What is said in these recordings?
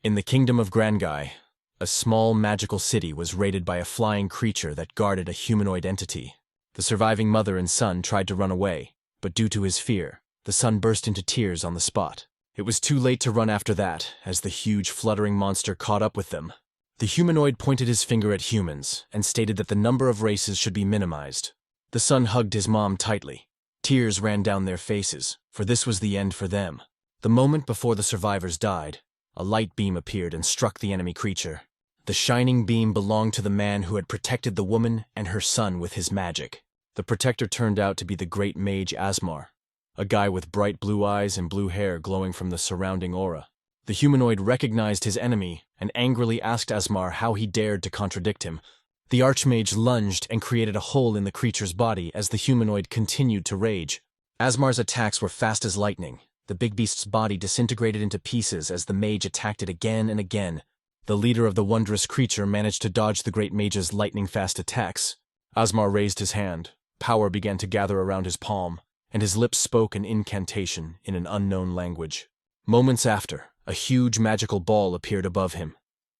In the kingdom of Grandgai, a small magical city was raided by a flying creature that guarded a humanoid entity. The surviving mother and son tried to run away, but due to his fear, the son burst into tears on the spot. It was too late to run after that, as the huge fluttering monster caught up with them. The humanoid pointed his finger at humans and stated that the number of races should be minimized. The son hugged his mom tightly. Tears ran down their faces, for this was the end for them. The moment before the survivors died, a light beam appeared and struck the enemy creature. The shining beam belonged to the man who had protected the woman and her son with his magic. The protector turned out to be the great mage Aszmar, a guy with bright blue eyes and blue hair glowing from the surrounding aura. The humanoid recognized his enemy and angrily asked Aszmar how he dared to contradict him. The Archmage lunged and created a hole in the creature's body as the humanoid continued to rage. Aszmar's attacks were fast as lightning. The big beast's body disintegrated into pieces as the mage attacked it again and again. The leader of the wondrous creature managed to dodge the great mage's lightning-fast attacks. Aszmar raised his hand. Power began to gather around his palm, and his lips spoke an incantation in an unknown language. Moments after, a huge magical ball appeared above him.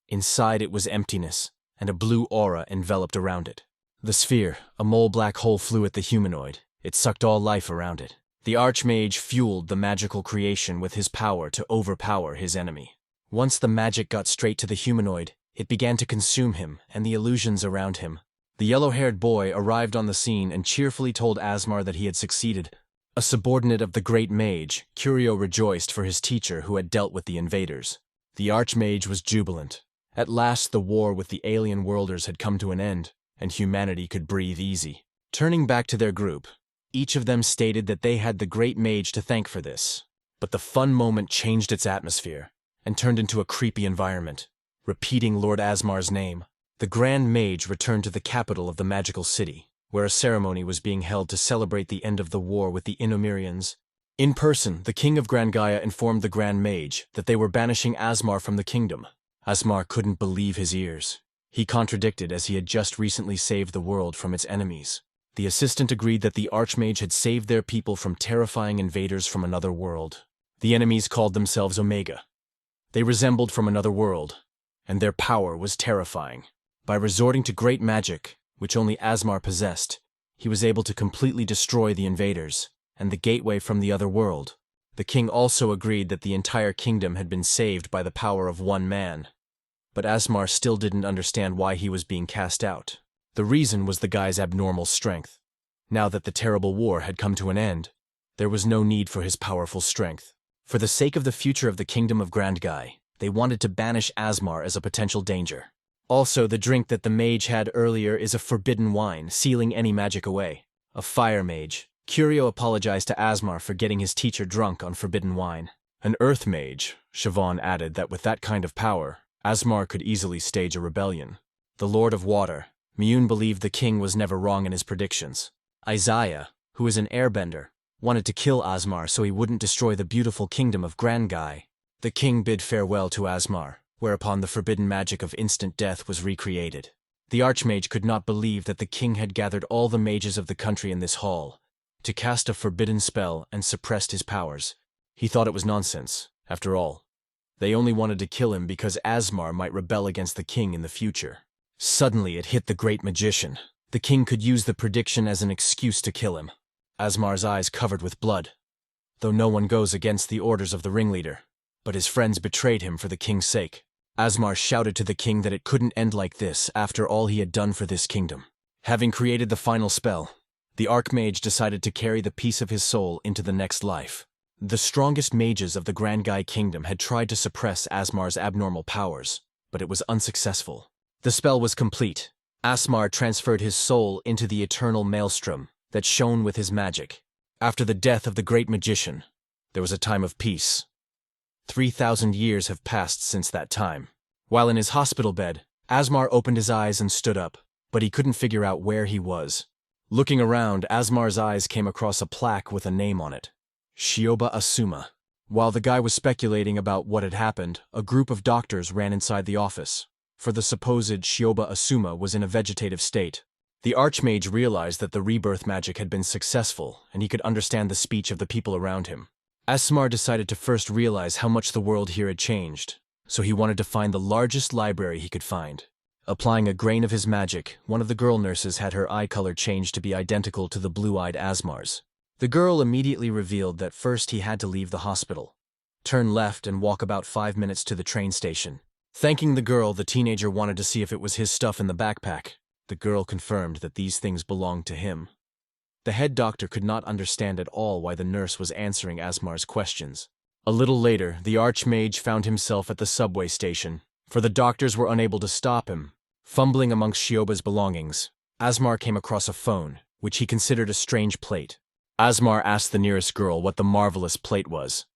Inside it was emptiness, and a blue aura enveloped around it. The sphere, a mole black hole, flew at the humanoid. It sucked all life around it. The Archmage fueled the magical creation with his power to overpower his enemy. Once the magic got straight to the humanoid, it began to consume him and the illusions around him. The yellow-haired boy arrived on the scene and cheerfully told Aszmar that he had succeeded. A subordinate of the great mage, Curio rejoiced for his teacher who had dealt with the invaders. The Archmage was jubilant. At last the war with the alien worlders had come to an end, and humanity could breathe easy. Turning back to their group, each of them stated that they had the great mage to thank for this. But the fun moment changed its atmosphere, and turned into a creepy environment. Repeating Lord Aszmar's name, the Grand Mage returned to the capital of the magical city, where a ceremony was being held to celebrate the end of the war with the Inomirians. In person, the king of Grandgai informed the Grand Mage that they were banishing Aszmar from the kingdom. Aszmar couldn't believe his ears. He contradicted, as he had just recently saved the world from its enemies. The assistant agreed that the Archmage had saved their people from terrifying invaders from another world. The enemies called themselves Omega. They resembled from another world, and their power was terrifying. By resorting to great magic, which only Aszmar possessed, he was able to completely destroy the invaders and the gateway from the other world. The king also agreed that the entire kingdom had been saved by the power of one man. But Aszmar still didn't understand why he was being cast out. The reason was the guy's abnormal strength. Now that the terrible war had come to an end, there was no need for his powerful strength. For the sake of the future of the kingdom of Grandgai, they wanted to banish Aszmar as a potential danger. Also, the drink that the mage had earlier is a forbidden wine, sealing any magic away. A fire mage. Curio apologized to Aszmar for getting his teacher drunk on forbidden wine. An earth mage, Siobhan added that with that kind of power, Aszmar could easily stage a rebellion. The Lord of Water, Miyun believed the king was never wrong in his predictions. Isaiah, who is an airbender, wanted to kill Aszmar so he wouldn't destroy the beautiful kingdom of Grandgai. The king bid farewell to Aszmar, whereupon the forbidden magic of instant death was recreated. The Archmage could not believe that the king had gathered all the mages of the country in this hall to cast a forbidden spell and suppressed his powers. He thought it was nonsense. After all, they only wanted to kill him because Aszmar might rebel against the king in the future. Suddenly it hit the great magician. The king could use the prediction as an excuse to kill him. Aszmar's eyes covered with blood. Though no one goes against the orders of the ringleader, but his friends betrayed him for the king's sake. Aszmar shouted to the king that it couldn't end like this after all he had done for this kingdom. Having created the final spell, the Archmage decided to carry the piece of his soul into the next life. The strongest mages of the Grandgai kingdom had tried to suppress Aszmar's abnormal powers, but it was unsuccessful. The spell was complete. Aszmar transferred his soul into the eternal maelstrom that shone with his magic. After the death of the great magician, there was a time of peace. 3,000 years have passed since that time. While in his hospital bed, Aszmar opened his eyes and stood up, but he couldn't figure out where he was. Looking around, Aszmar's eyes came across a plaque with a name on it. Shioba Asuma. While the guy was speculating about what had happened, a group of doctors ran inside the office, for the supposed Shioba Asuma was in a vegetative state. The Archmage realized that the rebirth magic had been successful, and he could understand the speech of the people around him. Aszmar decided to first realize how much the world here had changed. so he wanted to find the largest library he could find. Applying a grain of his magic, one of the girl nurses had her eye color changed to be identical to the blue-eyed Aszmar's. The girl immediately revealed that first he had to leave the hospital, turn left and walk about 5 minutes to the train station. Thanking the girl, the teenager wanted to see if it was his stuff in the backpack. The girl confirmed that these things belonged to him. The head doctor could not understand at all why the nurse was answering Aszmar's questions. A little later, the Archmage found himself at the subway station, for the doctors were unable to stop him. Fumbling amongst Shioba's belongings, Aszmar came across a phone, which he considered a strange plate. Aszmar asked the nearest girl what the marvelous plate was.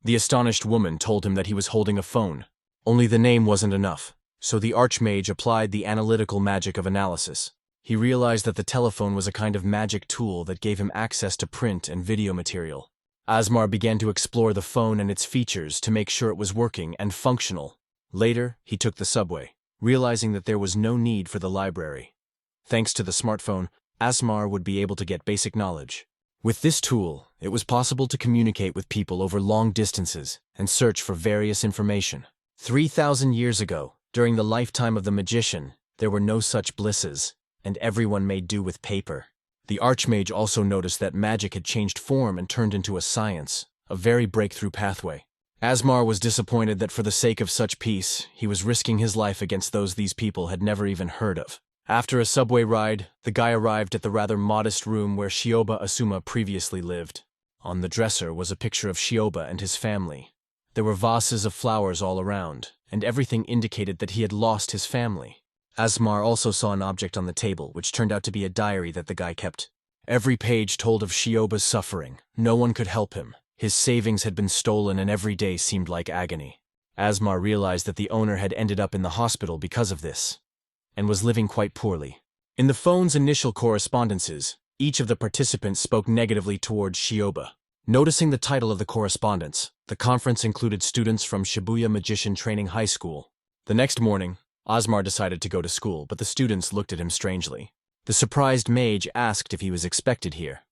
The astonished woman told him that he was holding a phone. Only the name wasn't enough, so the Archmage applied the analytical magic of analysis. He realized that the telephone was a kind of magic tool that gave him access to print and video material. Aszmar began to explore the phone and its features to make sure it was working and functional. Later, he took the subway, realizing that there was no need for the library. Thanks to the smartphone, Aszmar would be able to get basic knowledge. With this tool, it was possible to communicate with people over long distances and search for various information. 3,000 years ago, during the lifetime of the magician, there were no such blisses, and everyone made do with paper. The Archmage also noticed that magic had changed form and turned into a science, a very breakthrough pathway. Aszmar was disappointed that for the sake of such peace, he was risking his life against those these people had never even heard of. After a subway ride, the guy arrived at the rather modest room where Shioba Asuma previously lived. On the dresser was a picture of Shioba and his family. There were vases of flowers all around, and everything indicated that he had lost his family. Aszmar also saw an object on the table, which turned out to be a diary that the guy kept. Every page told of Shioba's suffering. No one could help him. His savings had been stolen and every day seemed like agony. Aszmar realized that the owner had ended up in the hospital because of this, and was living quite poorly. In the phone's initial correspondences, each of the participants spoke negatively towards Shioba. Noticing the title of the correspondence, the conference included students from Shibuya Magician Training High School. The next morning, Aszmar decided to go to school, but the students looked at him strangely. The surprised mage asked if he was expected here.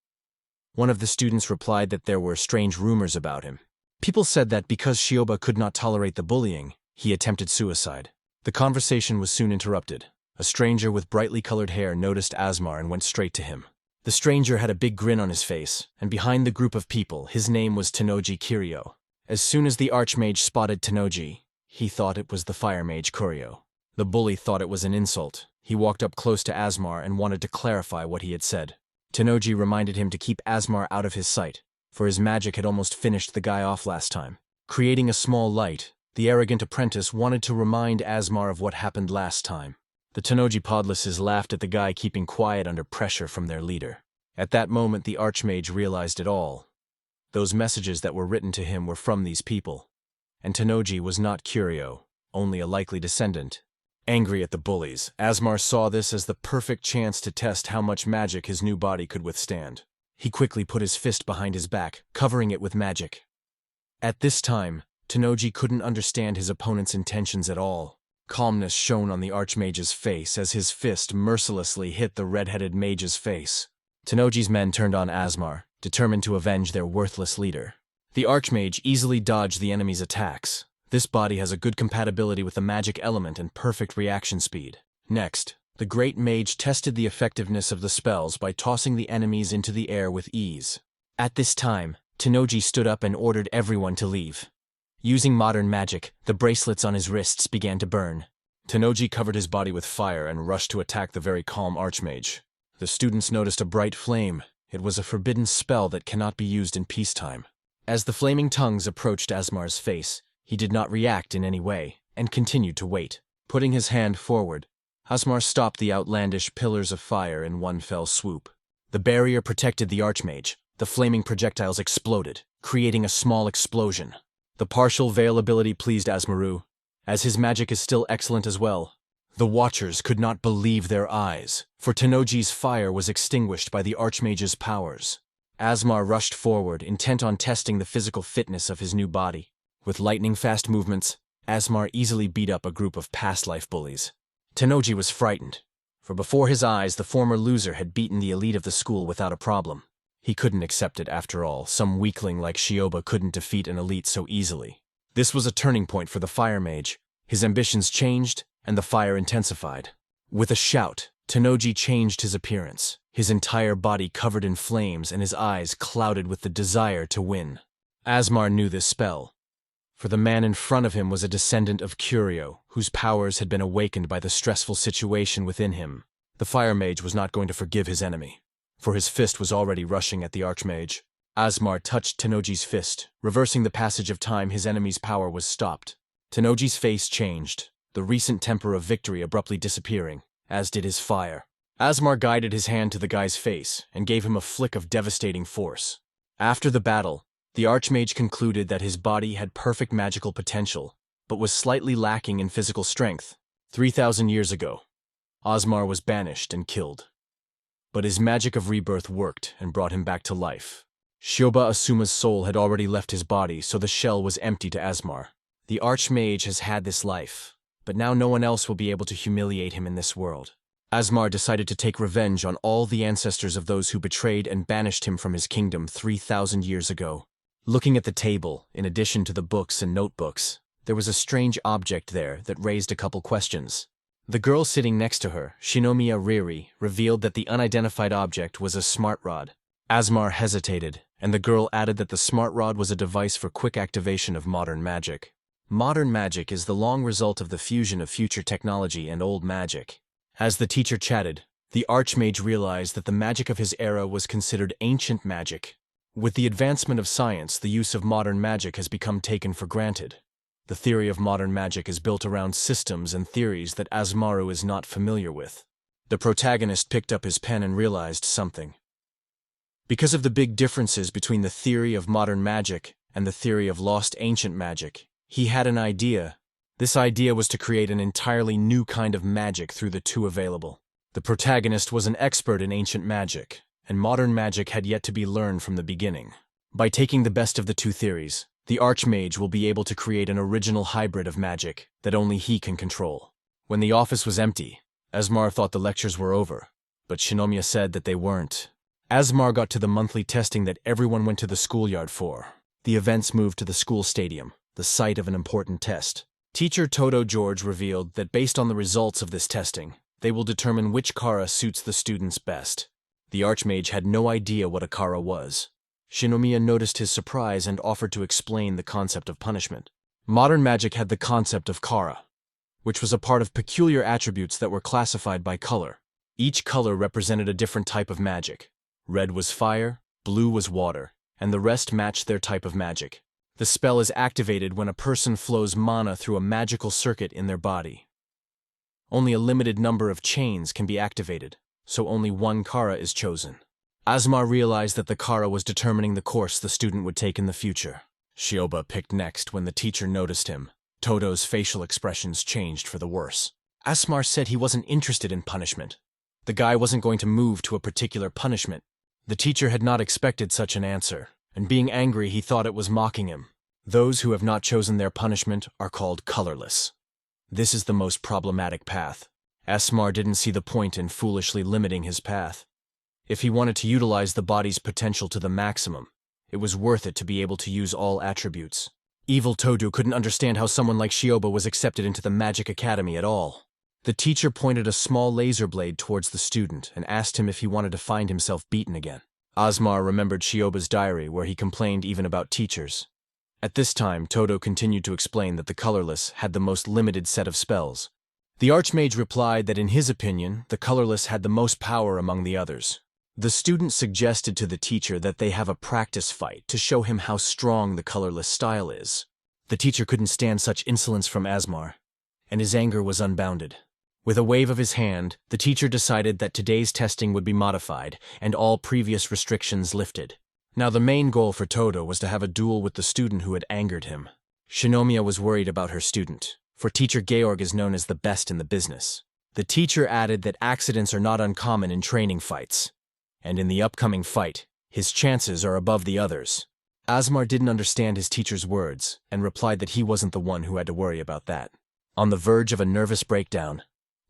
One of the students replied that there were strange rumors about him. People said that because Shioba could not tolerate the bullying, he attempted suicide. The conversation was soon interrupted. A stranger with brightly colored hair noticed Aszmar and went straight to him. The stranger had a big grin on his face, and behind the group of people, his name was Tennoji Kiryu. As soon as the Archmage spotted Tennoji, he thought it was the Fire Mage Kuryo. The bully thought it was an insult. He walked up close to Aszmar and wanted to clarify what he had said. Tennoji reminded him to keep Aszmar out of his sight, for his magic had almost finished the guy off last time. Creating a small light, the arrogant apprentice wanted to remind Aszmar of what happened last time. The Tennoji podlaces laughed at the guy keeping quiet under pressure from their leader. At that moment, the Archmage realized it all. Those messages that were written to him were from these people, and Tennoji was not Kuryo, only a likely descendant. Angry at the bullies, Aszmar saw this as the perfect chance to test how much magic his new body could withstand. He quickly put his fist behind his back, covering it with magic. At this time, Tennoji couldn't understand his opponent's intentions at all. Calmness shone on the Archmage's face as his fist mercilessly hit the red-headed mage's face. Tennoji's men turned on Aszmar, determined to avenge their worthless leader. The Archmage easily dodged the enemy's attacks. This body has a good compatibility with the magic element and perfect reaction speed. Next, the great mage tested the effectiveness of the spells by tossing the enemies into the air with ease. At this time, Tennoji stood up and ordered everyone to leave. Using modern magic, the bracelets on his wrists began to burn. Tennoji covered his body with fire and rushed to attack the very calm Archmage. The students noticed a bright flame. It was a forbidden spell that cannot be used in peacetime. As the flaming tongues approached Aszmar's face, he did not react in any way, and continued to wait. Putting his hand forward, Aszmar stopped the outlandish pillars of fire in one fell swoop. The barrier protected the Archmage. The flaming projectiles exploded, creating a small explosion. The partial veil ability pleased Aszmaru, as his magic is still excellent as well. The Watchers could not believe their eyes, for Tennoji's fire was extinguished by the Archmage's powers. Aszmar rushed forward, intent on testing the physical fitness of his new body. With lightning-fast movements, Aszmar easily beat up a group of past-life bullies. Tennoji was frightened, for before his eyes the former loser had beaten the elite of the school without a problem. He couldn't accept it after all. Some weakling like Shioba couldn't defeat an elite so easily. This was a turning point for the fire mage. His ambitions changed, and the fire intensified. With a shout, Tennoji changed his appearance, his entire body covered in flames and his eyes clouded with the desire to win. Aszmar knew this spell, for the man in front of him was a descendant of Curio, whose powers had been awakened by the stressful situation within him. The fire mage was not going to forgive his enemy, for his fist was already rushing at the Archmage. Aszmar touched Tennoji's fist. Reversing the passage of time, his enemy's power was stopped. Tennoji's face changed, the recent temper of victory abruptly disappearing, as did his fire. Aszmar guided his hand to the guy's face and gave him a flick of devastating force. After the battle, the Archmage concluded that his body had perfect magical potential, but was slightly lacking in physical strength. 3,000 years ago, Aszmar was banished and killed. But his magic of rebirth worked and brought him back to life. Shioba Asuma's soul had already left his body, so the shell was empty to Aszmar. The Archmage has had this life, but now no one else will be able to humiliate him in this world. Aszmar decided to take revenge on all the ancestors of those who betrayed and banished him from his kingdom 3,000 years ago. Looking at the table, in addition to the books and notebooks, there was a strange object there that raised a couple questions. The girl sitting next to her, Shinomiya Riri, revealed that the unidentified object was a smart rod. Aszmar hesitated, and the girl added that the smart rod was a device for quick activation of modern magic. Modern magic is the long result of the fusion of future technology and old magic. As the teacher chatted, the Archmage realized that the magic of his era was considered ancient magic. With the advancement of science, the use of modern magic has become taken for granted. The theory of modern magic is built around systems and theories that Aszmar is not familiar with. The protagonist picked up his pen and realized something. Because of the big differences between the theory of modern magic and the theory of lost ancient magic, he had an idea. This idea was to create an entirely new kind of magic through the two available. The protagonist was an expert in ancient magic, and modern magic had yet to be learned from the beginning. By taking the best of the two theories, the Archmage will be able to create an original hybrid of magic that only he can control. When the office was empty, Aszmar thought the lectures were over, but Shinomiya said that they weren't. Aszmar got to the monthly testing that everyone went to the schoolyard for. The events moved to the school stadium, the site of an important test. Teacher Todo George revealed that based on the results of this testing, they will determine which kara suits the students best. The Archmage had no idea what a kara was. Shinomiya noticed his surprise and offered to explain the concept of punishment. Modern magic had the concept of kara, which was a part of peculiar attributes that were classified by color. Each color represented a different type of magic. Red was fire, blue was water, and the rest matched their type of magic. The spell is activated when a person flows mana through a magical circuit in their body. Only a limited number of chains can be activated, so only one kara is chosen. Aszmar realized that the kara was determining the course the student would take in the future. Shioba picked next when the teacher noticed him. Todo's facial expressions changed for the worse. Aszmar said he wasn't interested in punishment. The guy wasn't going to move to a particular punishment. The teacher had not expected such an answer, and being angry he thought it was mocking him. Those who have not chosen their punishment are called colorless. This is the most problematic path. Aszmar didn't see the point in foolishly limiting his path. If he wanted to utilize the body's potential to the maximum, it was worth it to be able to use all attributes. Evil Todo couldn't understand how someone like Shioba was accepted into the Magic Academy at all. The teacher pointed a small laser blade towards the student and asked him if he wanted to find himself beaten again. Aszmar remembered Shioba's diary where he complained even about teachers. At this time, Todo continued to explain that the colorless had the most limited set of spells. The Archmage replied that in his opinion, the colorless had the most power among the others. The student suggested to the teacher that they have a practice fight to show him how strong the colorless style is. The teacher couldn't stand such insolence from Aszmar, and his anger was unbounded. With a wave of his hand, the teacher decided that today's testing would be modified and all previous restrictions lifted. Now the main goal for Todo was to have a duel with the student who had angered him. Shinomiya was worried about her student, for Teacher Georg is known as the best in the business. The teacher added that accidents are not uncommon in training fights, and in the upcoming fight, his chances are above the others. Aszmar didn't understand his teacher's words and replied that he wasn't the one who had to worry about that. On the verge of a nervous breakdown,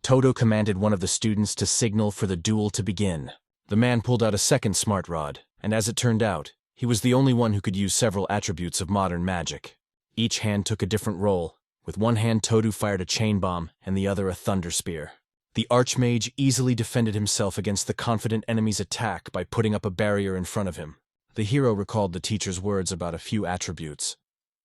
Todo commanded one of the students to signal for the duel to begin. The man pulled out a second smart rod, and as it turned out, he was the only one who could use several attributes of modern magic. Each hand took a different role. With one hand, Todo fired a chain bomb, and the other a thunder spear. The Archmage easily defended himself against the confident enemy's attack by putting up a barrier in front of him. The hero recalled the teacher's words about a few attributes,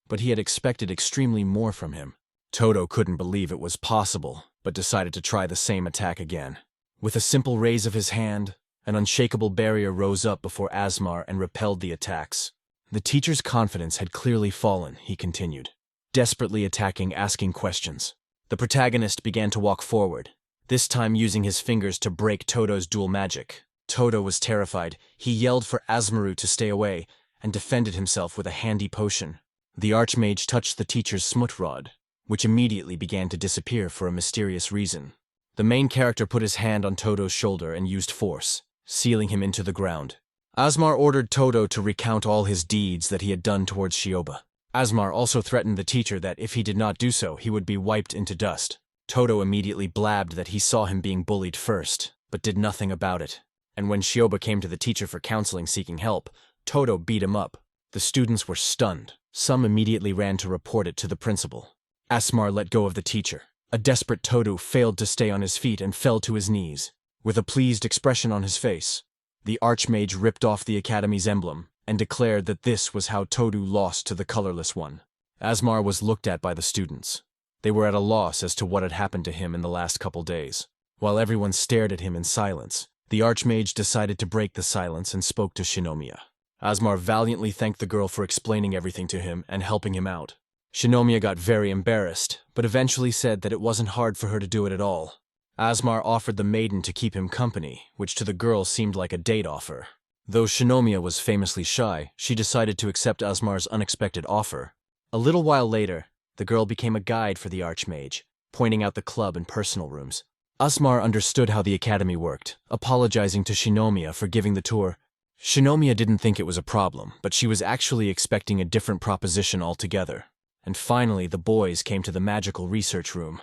but he had expected extremely more from him. Todo couldn't believe it was possible, but decided to try the same attack again. With a simple raise of his hand, an unshakable barrier rose up before Aszmar and repelled the attacks. The teacher's confidence had clearly fallen, he continued, desperately attacking, asking questions. The protagonist began to walk forward, this time using his fingers to break Todo's dual magic. Todo was terrified. He yelled for Aszmaru to stay away and defended himself with a handy potion. The Archmage touched the teacher's smut rod, which immediately began to disappear for a mysterious reason. The main character put his hand on Todo's shoulder and used force, sealing him into the ground. Aszmar ordered Todo to recount all his deeds that he had done towards Shioba. Aszmar also threatened the teacher that if he did not do so, he would be wiped into dust. Todo immediately blabbed that he saw him being bullied first, but did nothing about it. And when Shioba came to the teacher for counseling seeking help, Todo beat him up. The students were stunned. Some immediately ran to report it to the principal. Aszmar let go of the teacher. A desperate Todo failed to stay on his feet and fell to his knees. With a pleased expression on his face, the Archmage ripped off the Academy's emblem and declared that this was how Todo lost to the colorless one. Aszmar was looked at by the students. They were at a loss as to what had happened to him in the last couple days. While everyone stared at him in silence, the Archmage decided to break the silence and spoke to Shinomiya. Aszmar valiantly thanked the girl for explaining everything to him and helping him out. Shinomiya got very embarrassed, but eventually said that it wasn't hard for her to do it at all. Aszmar offered the maiden to keep him company, which to the girl seemed like a date offer. Though Shinomiya was famously shy, she decided to accept Aszmar's unexpected offer. A little while later, the girl became a guide for the Archmage, pointing out the club and personal rooms. Aszmar understood how the academy worked, apologizing to Shinomiya for giving the tour. Shinomiya didn't think it was a problem, but she was actually expecting a different proposition altogether. And finally, the boys came to the magical research room.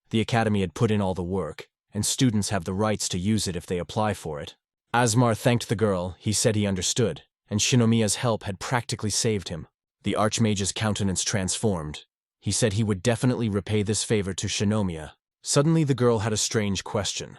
The academy had put in all the work, and students have the rights to use it if they apply for it. Aszmar thanked the girl. He said he understood, and Shinomiya's help had practically saved him. The Archmage's countenance transformed. He said he would definitely repay this favor to Shinomiya. Suddenly the girl had a strange question.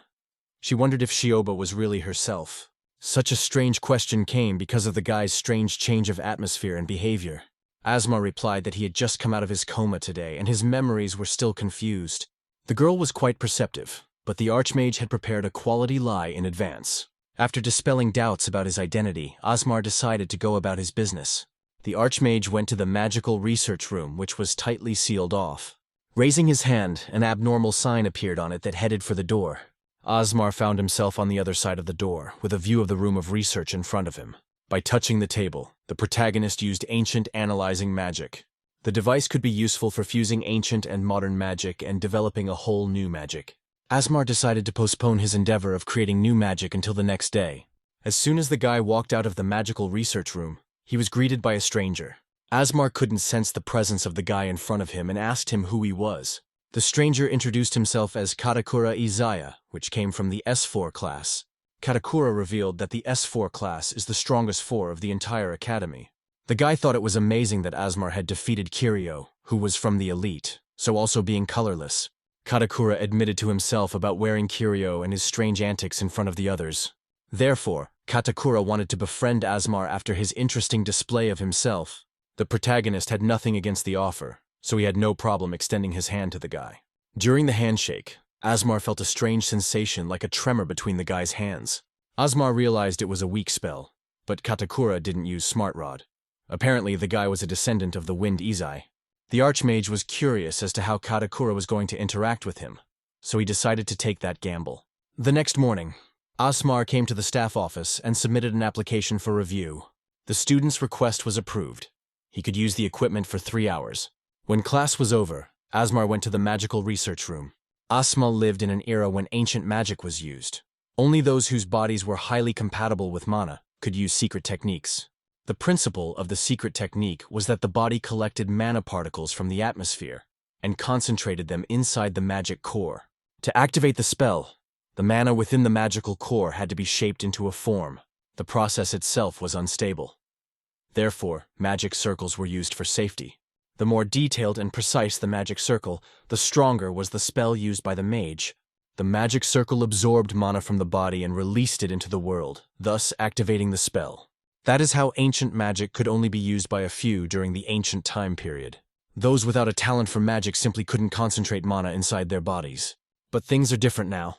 She wondered if Shioba was really herself. Such a strange question came because of the guy's strange change of atmosphere and behavior. Aszmar replied that he had just come out of his coma today and his memories were still confused. The girl was quite perceptive, but the Archmage had prepared a quality lie in advance. After dispelling doubts about his identity, Aszmar decided to go about his business. The Archmage went to the magical research room, which was tightly sealed off. Raising his hand, an abnormal sign appeared on it that headed for the door. Aszmar found himself on the other side of the door, with a view of the room of research in front of him. By touching the table, the protagonist used ancient analyzing magic. The device could be useful for fusing ancient and modern magic and developing a whole new magic. Aszmar decided to postpone his endeavor of creating new magic until the next day. As soon as the guy walked out of the magical research room, he was greeted by a stranger. Aszmar couldn't sense the presence of the guy in front of him and asked him who he was. The stranger introduced himself as Katakura Izaya, which came from the S4 class. Katakura revealed that the S4 class is the strongest 4 of the entire academy. The guy thought it was amazing that Aszmar had defeated Kiryu, who was from the elite, so also being colorless. Katakura admitted to himself about wearing Kiryu and his strange antics in front of the others. Therefore, Katakura wanted to befriend Aszmar after his interesting display of himself. The protagonist had nothing against the offer, so he had no problem extending his hand to the guy. During the handshake, Aszmar felt a strange sensation like a tremor between the guy's hands. Aszmar realized it was a weak spell, but Katakura didn't use Smart Rod. Apparently, the guy was a descendant of the Wind Izai. The Archmage was curious as to how Katakura was going to interact with him, so he decided to take that gamble. The next morning, Aszmar came to the staff office and submitted an application for review. The student's request was approved. He could use the equipment for 3 hours. When class was over, Aszmar went to the magical research room. Aszmar lived in an era when ancient magic was used. Only those whose bodies were highly compatible with mana could use secret techniques. The principle of the secret technique was that the body collected mana particles from the atmosphere and concentrated them inside the magic core. To activate the spell, the mana within the magical core had to be shaped into a form. The process itself was unstable. Therefore, magic circles were used for safety. The more detailed and precise the magic circle, the stronger was the spell used by the mage. The magic circle absorbed mana from the body and released it into the world, thus activating the spell. That is how ancient magic could only be used by a few during the ancient time period. Those without a talent for magic simply couldn't concentrate mana inside their bodies. But things are different now.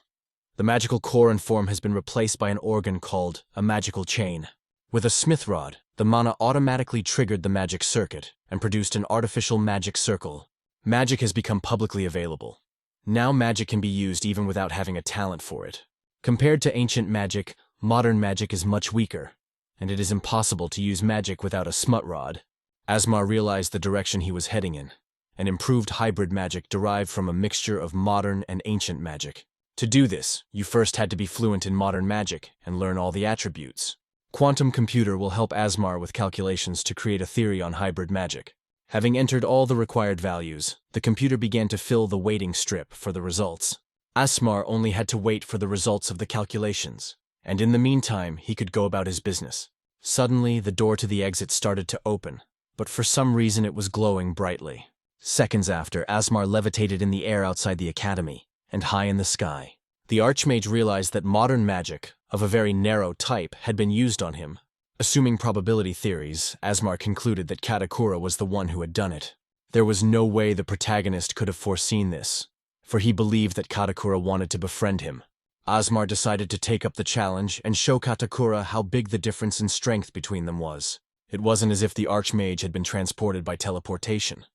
The magical core and form has been replaced by an organ called a magical chain. With a smith rod, the mana automatically triggered the magic circuit and produced an artificial magic circle. Magic has become publicly available. Now magic can be used even without having a talent for it. Compared to ancient magic, modern magic is much weaker, and it is impossible to use magic without a smut rod. Aszmar realized the direction he was heading in. An improved hybrid magic derived from a mixture of modern and ancient magic. To do this, you first had to be fluent in modern magic and learn all the attributes. Quantum computer will help Aszmar with calculations to create a theory on hybrid magic. Having entered all the required values, the computer began to fill the waiting strip for the results. Aszmar only had to wait for the results of the calculations, and in the meantime he could go about his business. Suddenly, the door to the exit started to open, but for some reason it was glowing brightly. Seconds after, Aszmar levitated in the air outside the academy, and high in the sky. The Archmage realized that modern magic, of a very narrow type, had been used on him. Assuming probability theories, Aszmar concluded that Katakura was the one who had done it. There was no way the protagonist could have foreseen this, for he believed that Katakura wanted to befriend him. Aszmar decided to take up the challenge and show Katakura how big the difference in strength between them was. It wasn't as if the Archmage had been transported by teleportation.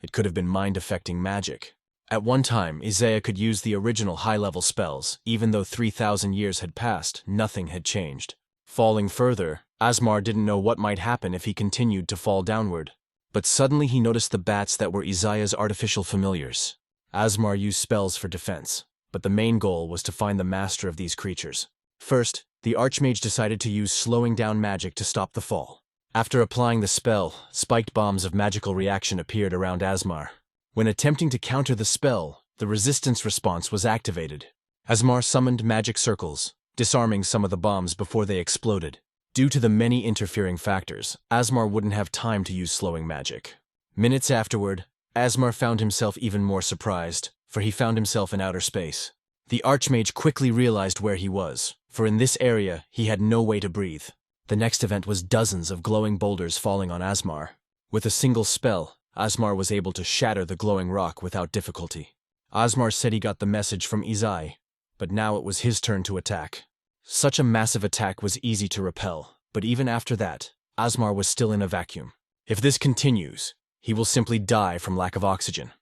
It could have been mind-affecting magic. At one time, Isaiah could use the original high-level spells. Even though 3,000 years had passed, nothing had changed. Falling further, Aszmar didn't know what might happen if he continued to fall downward. But suddenly he noticed the bats that were Isaiah's artificial familiars. Aszmar used spells for defense, but the main goal was to find the master of these creatures. First, the Archmage decided to use slowing down magic to stop the fall. After applying the spell, spiked bombs of magical reaction appeared around Aszmar. When attempting to counter the spell, the resistance response was activated. Aszmar summoned magic circles, disarming some of the bombs before they exploded. Due to the many interfering factors, Aszmar wouldn't have time to use slowing magic. Minutes afterward, Aszmar found himself even more surprised, for he found himself in outer space. The Archmage quickly realized where he was, for in this area he had no way to breathe. The next event was dozens of glowing boulders falling on Aszmar. With a single spell, Aszmar was able to shatter the glowing rock without difficulty. Aszmar said he got the message from Izai, but now it was his turn to attack. Such a massive attack was easy to repel, but even after that, Aszmar was still in a vacuum. If this continues, he will simply die from lack of oxygen.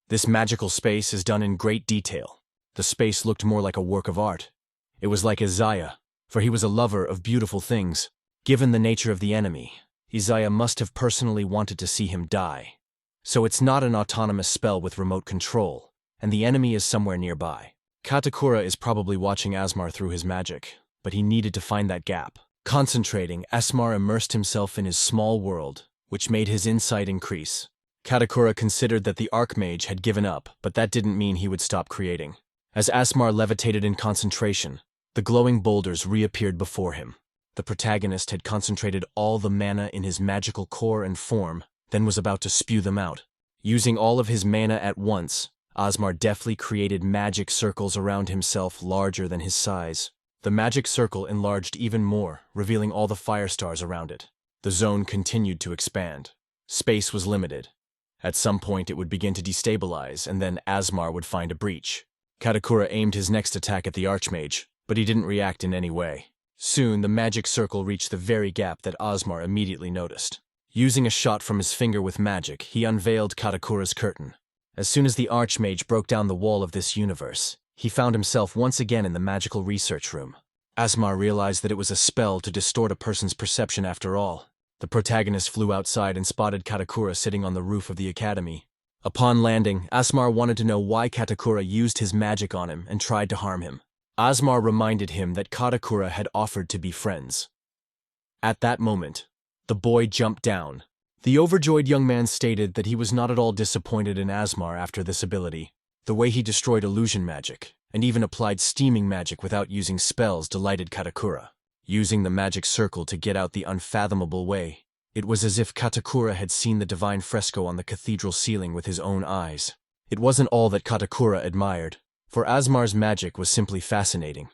This magical space is done in great detail. The space looked more like a work of art. It was like Isaiah, for he was a lover of beautiful things. Given the nature of the enemy, Isaiah must have personally wanted to see him die. So it's not an autonomous spell with remote control, and the enemy is somewhere nearby. Katakura is probably watching Aszmar through his magic, but he needed to find that gap. Concentrating, Aszmar immersed himself in his small world, which made his insight increase. Katakura considered that the Archmage had given up, but that didn't mean he would stop creating. As Aszmar levitated in concentration, the glowing boulders reappeared before him. The protagonist had concentrated all the mana in his magical core and form, then was about to spew them out. Using all of his mana at once, Aszmar deftly created magic circles around himself larger than his size. The magic circle enlarged even more, revealing all the fire stars around it. The zone continued to expand. Space was limited. At some point it would begin to destabilize, and then Aszmar would find a breach. Katakura aimed his next attack at the Archmage, but he didn't react in any way. Soon, the magic circle reached the very gap that Aszmar immediately noticed. Using a shot from his finger with magic, he unveiled Katakura's curtain. As soon as the Archmage broke down the wall of this universe, he found himself once again in the magical research room. Aszmar realized that it was a spell to distort a person's perception after all. The protagonist flew outside and spotted Katakura sitting on the roof of the academy. Upon landing, Aszmar wanted to know why Katakura used his magic on him and tried to harm him. Aszmar reminded him that Katakura had offered to be friends. At that moment, the boy jumped down. The overjoyed young man stated that he was not at all disappointed in Aszmar after this ability. The way he destroyed illusion magic, and even applied steaming magic without using spells, delighted Katakura. Using the magic circle to get out the unfathomable way, It was as if Katakura had seen the divine fresco on the cathedral ceiling with his own eyes. It wasn't all that Katakura admired, for Aszmar's magic was simply fascinating,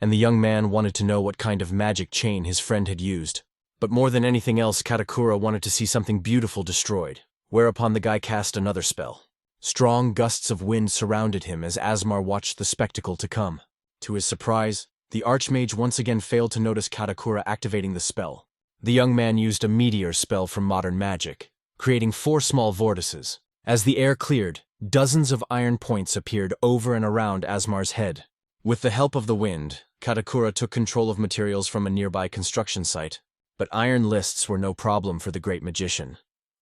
and the young man wanted to know what kind of magic chain his friend had used. But more than anything else, Katakura wanted to see something beautiful destroyed, whereupon the guy cast another spell. Strong gusts of wind surrounded him as Aszmar watched the spectacle to come. To his surprise, the Archmage once again failed to notice Katakura activating the spell. The young man used a meteor spell from modern magic, creating 4 small vortices. As the air cleared, dozens of iron points appeared over and around Aszmar's head. With the help of the wind, Katakura took control of materials from a nearby construction site, but iron lists were no problem for the great magician,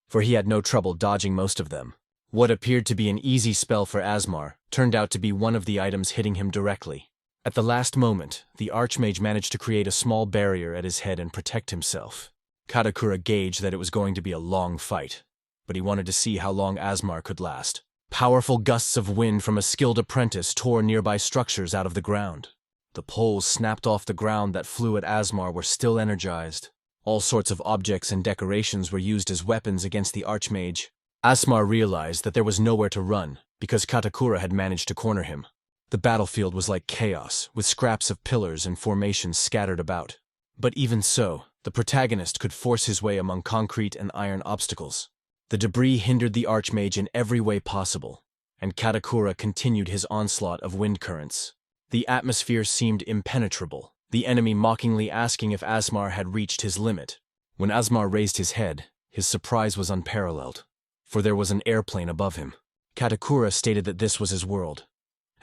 for he had no trouble dodging most of them. What appeared to be an easy spell for Aszmar turned out to be one of the items hitting him directly. At the last moment, the Archmage managed to create a small barrier at his head and protect himself. Katakura gauged that it was going to be a long fight, but he wanted to see how long Aszmar could last. Powerful gusts of wind from a skilled apprentice tore nearby structures out of the ground. The poles snapped off the ground that flew at Aszmar were still energized. All sorts of objects and decorations were used as weapons against the Archmage. Aszmar realized that there was nowhere to run, because Katakura had managed to corner him. The battlefield was like chaos, with scraps of pillars and formations scattered about. But even so, the protagonist could force his way among concrete and iron obstacles. The debris hindered the Archmage in every way possible, and Katakura continued his onslaught of wind currents. The atmosphere seemed impenetrable, the enemy mockingly asking if Aszmar had reached his limit. When Aszmar raised his head, his surprise was unparalleled, for there was an airplane above him. Katakura stated that this was his world,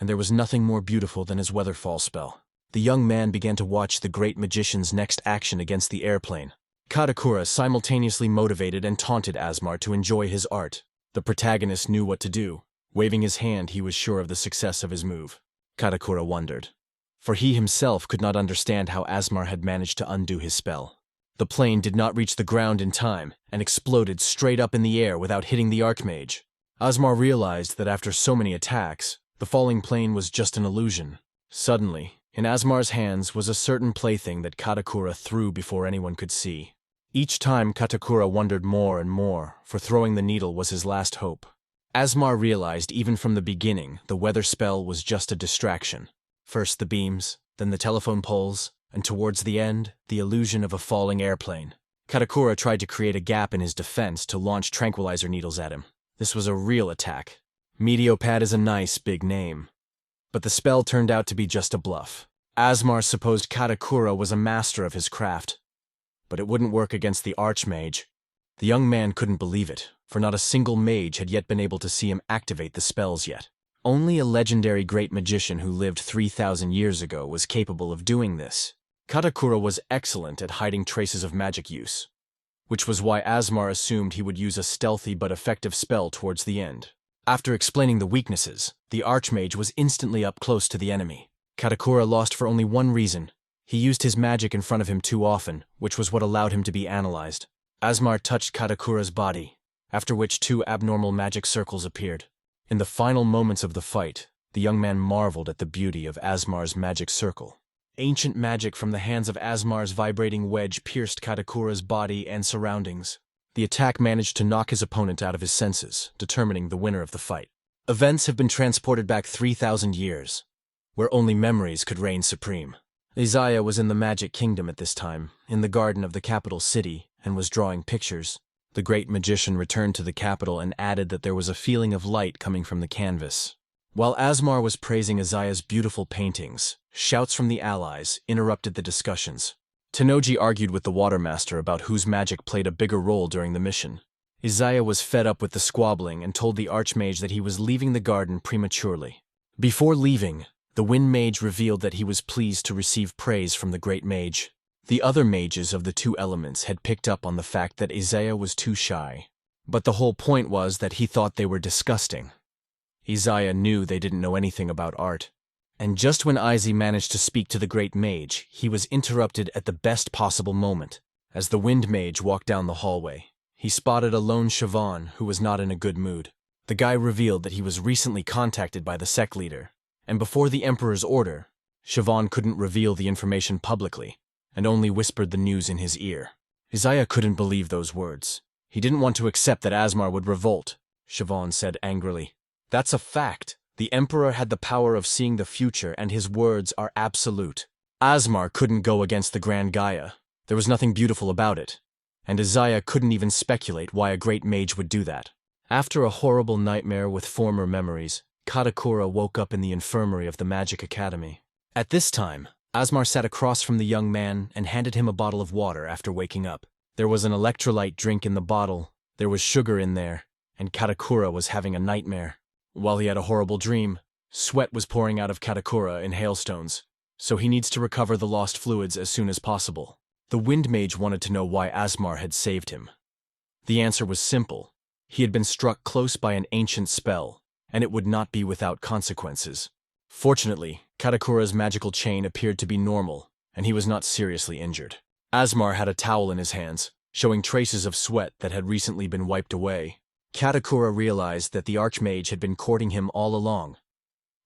and there was nothing more beautiful than his weatherfall spell. The young man began to watch the great magician's next action against the airplane. Katakura simultaneously motivated and taunted Aszmar to enjoy his art. The protagonist knew what to do. Waving his hand, he was sure of the success of his move. Katakura wondered, for he himself could not understand how Aszmar had managed to undo his spell. The plane did not reach the ground in time and exploded straight up in the air without hitting the Archmage. Aszmar realized that after so many attacks, the falling plane was just an illusion. Suddenly, in Aszmar's hands was a certain plaything that Katakura threw before anyone could see. Each time Katakura wondered more and more, for throwing the needle was his last hope. Aszmar realized even from the beginning the weather spell was just a distraction. First the beams, then the telephone poles, and towards the end, the illusion of a falling airplane. Katakura tried to create a gap in his defense to launch tranquilizer needles at him. This was a real attack. Meteopad is a nice big name, but the spell turned out to be just a bluff. Aszmar supposed Katakura was a master of his craft, but it wouldn't work against the Archmage. The young man couldn't believe it, for not a single mage had yet been able to see him activate the spells yet. Only a legendary great magician who lived 3,000 years ago was capable of doing this. Katakura was excellent at hiding traces of magic use, which was why Aszmar assumed he would use a stealthy but effective spell towards the end. After explaining the weaknesses, the Archmage was instantly up close to the enemy. Katakura lost for only one reason. He used his magic in front of him too often, which was what allowed him to be analyzed. Aszmar touched Katakura's body, after which 2 abnormal magic circles appeared. In the final moments of the fight, the young man marveled at the beauty of Aszmar's magic circle. Ancient magic from the hands of Aszmar's vibrating wedge pierced Katakura's body and surroundings. The attack managed to knock his opponent out of his senses, determining the winner of the fight. Events have been transported back 3,000 years, where only memories could reign supreme. Isaiah was in the Magic Kingdom at this time, in the garden of the capital city, and was drawing pictures. The great magician returned to the capital and added that there was a feeling of light coming from the canvas. While Aszmar was praising Isaiah's beautiful paintings, shouts from the allies interrupted the discussions. Tenoji argued with the Watermaster about whose magic played a bigger role during the mission. Isaiah was fed up with the squabbling and told the Archmage that he was leaving the garden prematurely. Before leaving, the Wind Mage revealed that he was pleased to receive praise from the Great Mage. The other mages of the 2 elements had picked up on the fact that Isaiah was too shy, but the whole point was that he thought they were disgusting. Isaiah knew they didn't know anything about art. And just when Izzy managed to speak to the Great Mage, he was interrupted at the best possible moment. As the Wind Mage walked down the hallway, he spotted a lone Siobhan who was not in a good mood. The guy revealed that he was recently contacted by the sect leader, and before the Emperor's order, Siobhan couldn't reveal the information publicly, and only whispered the news in his ear. Isaiah couldn't believe those words. He didn't want to accept that Aszmar would revolt, Siobhan said angrily. That's a fact. The Emperor had the power of seeing the future, and his words are absolute. Aszmar couldn't go against the Grandgai. There was nothing beautiful about it. And Isaiah couldn't even speculate why a great mage would do that. After a horrible nightmare with former memories, Katakura woke up in the infirmary of the Magic Academy. At this time, Aszmar sat across from the young man and handed him a bottle of water after waking up. There was an electrolyte drink in the bottle, there was sugar in there, and Katakura was having a nightmare. While he had a horrible dream, sweat was pouring out of Katakura in hailstones, so he needs to recover the lost fluids as soon as possible. The Wind Mage wanted to know why Aszmar had saved him. The answer was simple. He had been struck close by an ancient spell, and it would not be without consequences. Fortunately, Katakura's magical chain appeared to be normal, and he was not seriously injured. Aszmar had a towel in his hands, showing traces of sweat that had recently been wiped away. Katakura realized that the Archmage had been courting him all along.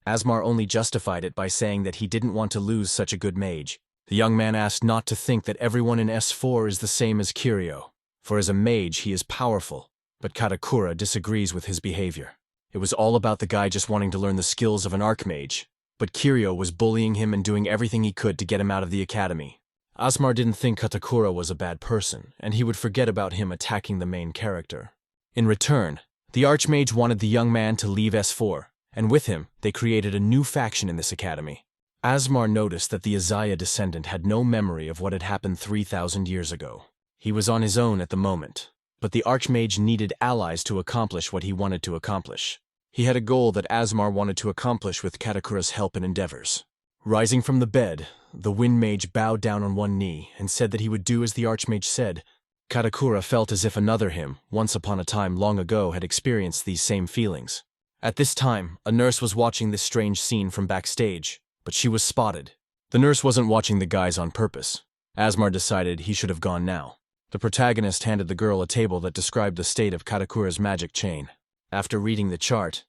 Aszmar only justified it by saying that he didn't want to lose such a good mage. The young man asked not to think that everyone in S4 is the same as Kiryu, for as a mage he is powerful, but Katakura disagrees with his behavior. It was all about the guy just wanting to learn the skills of an Archmage, but Kiryu was bullying him and doing everything he could to get him out of the academy. Aszmar didn't think Katakura was a bad person, and he would forget about him attacking the main character. In return, the Archmage wanted the young man to leave S4, and with him, they created a new faction in this academy. Aszmar noticed that the Isaiah descendant had no memory of what had happened 3,000 years ago. He was on his own at the moment, but the Archmage needed allies to accomplish what he wanted to accomplish. He had a goal that Aszmar wanted to accomplish with Katakura's help and endeavors. Rising from the bed, the Wind Mage bowed down on one knee and said that he would do as the Archmage said. Katakura felt as if another him, once upon a time long ago, had experienced these same feelings. At this time, a nurse was watching this strange scene from backstage, but she was spotted. The nurse wasn't watching the guys on purpose. Aszmar decided he should have gone now. The protagonist handed the girl a table that described the state of Katakura's magic chain. After reading the chart,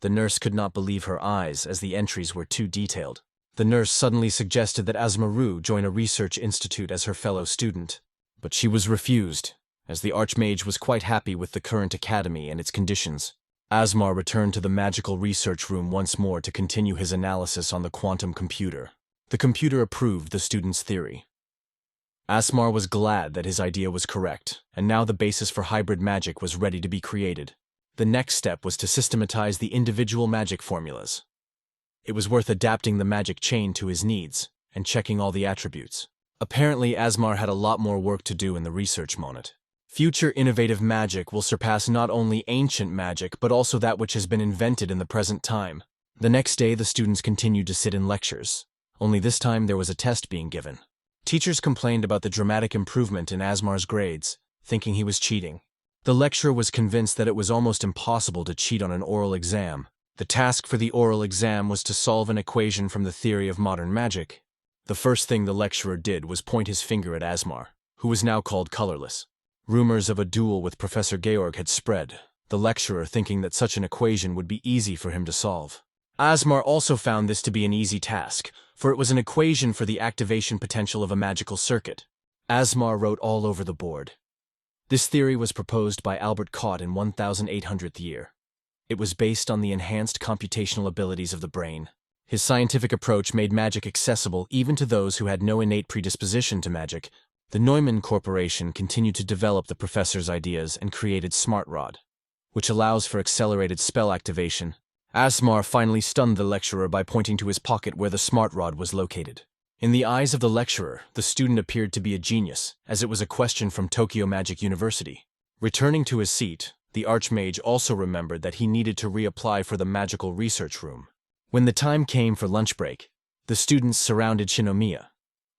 the nurse could not believe her eyes as the entries were too detailed. The nurse suddenly suggested that Aszmaru join a research institute as her fellow student, but she was refused, as the Archmage was quite happy with the current academy and its conditions. Aszmar returned to the magical research room once more to continue his analysis on the quantum computer. The computer approved the student's theory. Aszmar was glad that his idea was correct, and now the basis for hybrid magic was ready to be created. The next step was to systematize the individual magic formulas. It was worth adapting the magic chain to his needs and checking all the attributes. Apparently, Aszmar had a lot more work to do in the research monet. Future innovative magic will surpass not only ancient magic, but also that which has been invented in the present time. The next day, the students continued to sit in lectures. Only this time, there was a test being given. Teachers complained about the dramatic improvement in Aszmar's grades, thinking he was cheating. The lecturer was convinced that it was almost impossible to cheat on an oral exam. The task for the oral exam was to solve an equation from the theory of modern magic. The first thing the lecturer did was point his finger at Aszmar, who was now called colorless. Rumors of a duel with Professor Georg had spread, the lecturer thinking that such an equation would be easy for him to solve. Aszmar also found this to be an easy task, for it was an equation for the activation potential of a magical circuit. Aszmar wrote all over the board. This theory was proposed by Albert Cott in 1800th year. It was based on the enhanced computational abilities of the brain. His scientific approach made magic accessible even to those who had no innate predisposition to magic. The Neumann Corporation continued to develop the professor's ideas and created SmartRod, which allows for accelerated spell activation. Aszmar finally stunned the lecturer by pointing to his pocket where the SmartRod was located. In the eyes of the lecturer, the student appeared to be a genius, as it was a question from Tokyo Magic University. Returning to his seat, the Archmage also remembered that he needed to reapply for the magical research room. When the time came for lunch break, the students surrounded Shinomiya,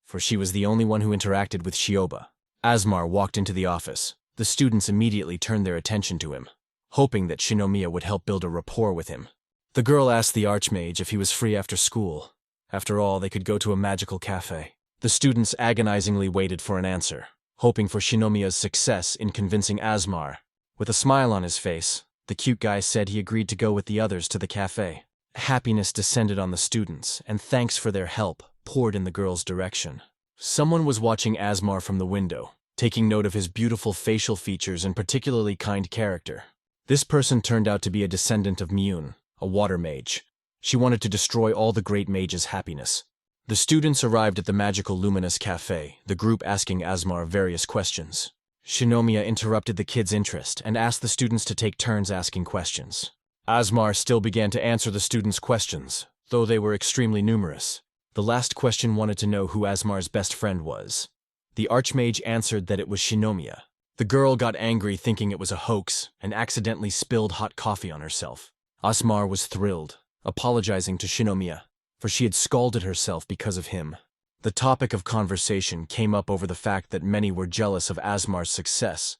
for she was the only one who interacted with Shioba. Aszmar walked into the office. The students immediately turned their attention to him, hoping that Shinomiya would help build a rapport with him. The girl asked the Archmage if he was free after school. After all, they could go to a magical cafe. The students agonizingly waited for an answer, hoping for Shinomiya's success in convincing Aszmar. With a smile on his face, the cute guy said he agreed to go with the others to the cafe. Happiness descended on the students, and thanks for their help poured in the girl's direction. Someone was watching Aszmar from the window. taking note of his beautiful facial features and particularly kind character. This person turned out to be a descendant of Myun, a water mage. She wanted to destroy all the great mages' happiness. The students arrived at the magical luminous cafe, the group asking Aszmar various questions. Shinomiya interrupted the kids' interest and asked the students to take turns asking questions. Aszmar still began to answer the students' questions, though they were extremely numerous. The last question wanted to know who Aszmar's best friend was. The Archmage answered that it was Shinomiya. The girl got angry thinking it was a hoax and accidentally spilled hot coffee on herself. Aszmar was thrilled, apologizing to Shinomiya, for she had scalded herself because of him. The topic of conversation came up over the fact that many were jealous of Aszmar's success,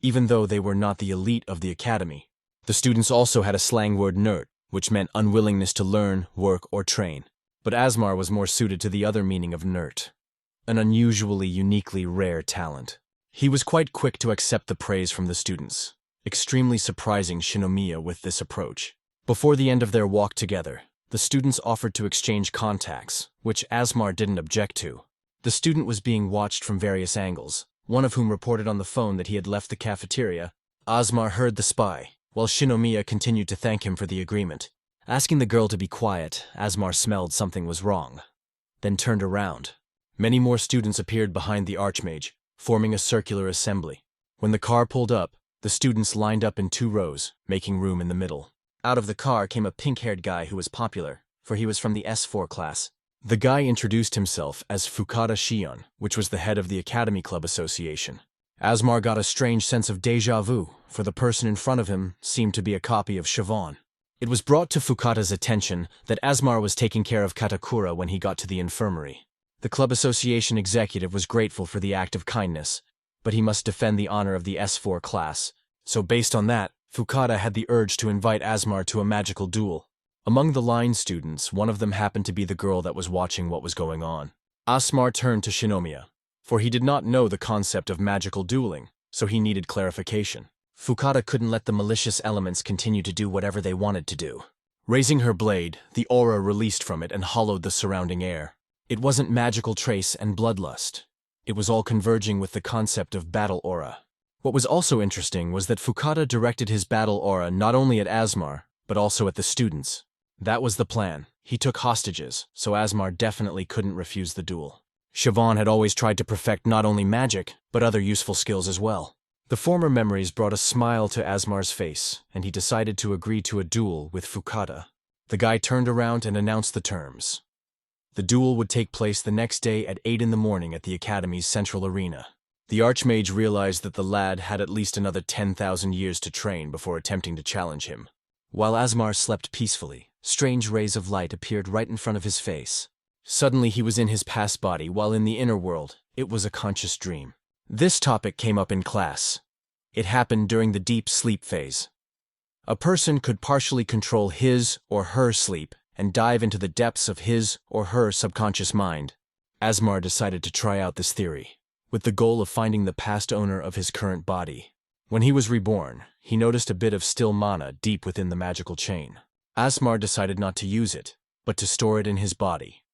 even though they were not the elite of the academy. The students also had a slang word nerd, which meant unwillingness to learn, work, or train. But Aszmar was more suited to the other meaning of nerd, an unusually, uniquely rare talent. He was quite quick to accept the praise from the students, extremely surprising Shinomiya with this approach. Before the end of their walk together, the students offered to exchange contacts, which Aszmar didn't object to. The student was being watched from various angles, one of whom reported on the phone that he had left the cafeteria. Aszmar heard the spy, while Shinomiya continued to thank him for the agreement. Asking the girl to be quiet, Aszmar smelled something was wrong, then turned around. Many more students appeared behind the Archmage, forming a circular assembly. When the car pulled up, the students lined up in 2 rows, making room in the middle. Out of the car came a pink-haired guy who was popular, for he was from the S4 class. The guy introduced himself as Fukata Shion, which was the head of the Academy Club Association. Aszmar got a strange sense of déjà vu, for the person in front of him seemed to be a copy of Siobhan. It was brought to Fukata's attention that Aszmar was taking care of Katakura when he got to the infirmary. The club association executive was grateful for the act of kindness, but he must defend the honor of the S4 class, so based on that, Fukata had the urge to invite Aszmar to a magical duel. Among the line students, one of them happened to be the girl that was watching what was going on. Aszmar turned to Shinomiya, for he did not know the concept of magical dueling, so he needed clarification. Fukata couldn't let the malicious elements continue to do whatever they wanted to do. Raising her blade, the aura released from it and hollowed the surrounding air. It wasn't magical trace and bloodlust. It was all converging with the concept of battle aura. What was also interesting was that Fukata directed his battle aura not only at Aszmar, but also at the students. That was the plan. He took hostages, so Aszmar definitely couldn't refuse the duel. Siobhan had always tried to perfect not only magic, but other useful skills as well. The former memories brought a smile to Aszmar's face, and he decided to agree to a duel with Fukata. The guy turned around and announced the terms. The duel would take place the next day at 8 in the morning at the Academy's central arena. The Archmage realized that the lad had at least another 10,000 years to train before attempting to challenge him. While Aszmar slept peacefully, strange rays of light appeared right in front of his face. Suddenly he was in his past body, while in the inner world, it was a conscious dream. This topic came up in class. It happened during the deep sleep phase. A person could partially control his or her sleep and dive into the depths of his or her subconscious mind. Aszmar decided to try out this theory, with the goal of finding the past owner of his current body. When he was reborn, he noticed a bit of still mana deep within the magical chain. Aszmar decided not to use it, but to store it in his body.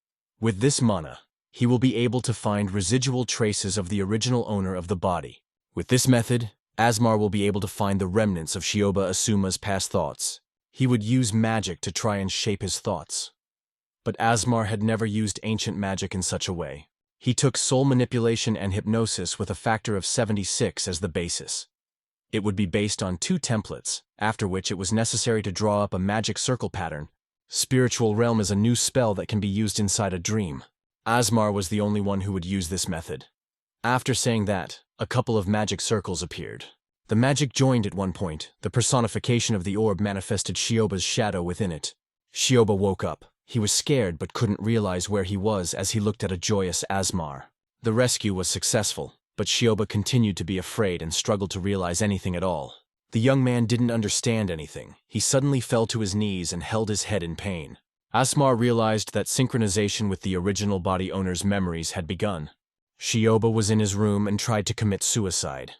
With this mana, he will be able to find residual traces of the original owner of the body. With this method, Aszmar will be able to find the remnants of Shioba Asuma's past thoughts. He would use magic to try and shape his thoughts. But Aszmar had never used ancient magic in such a way. He took soul manipulation and hypnosis with a factor of 76 as the basis. It would be based on 2 templates, after which it was necessary to draw up a magic circle pattern. Spiritual Realm is a new spell that can be used inside a dream. Aszmar was the only one who would use this method. After saying that, a couple of magic circles appeared. The magic joined at one point. The personification of the orb manifested Shioba's shadow within it. Shioba woke up. He was scared but couldn't realize where he was as he looked at a joyous Aszmar. The rescue was successful, but Shioba continued to be afraid and struggled to realize anything at all. The young man didn't understand anything. He suddenly fell to his knees and held his head in pain. Aszmar realized that synchronization with the original body owner's memories had begun. Shioba was in his room and tried to commit suicide.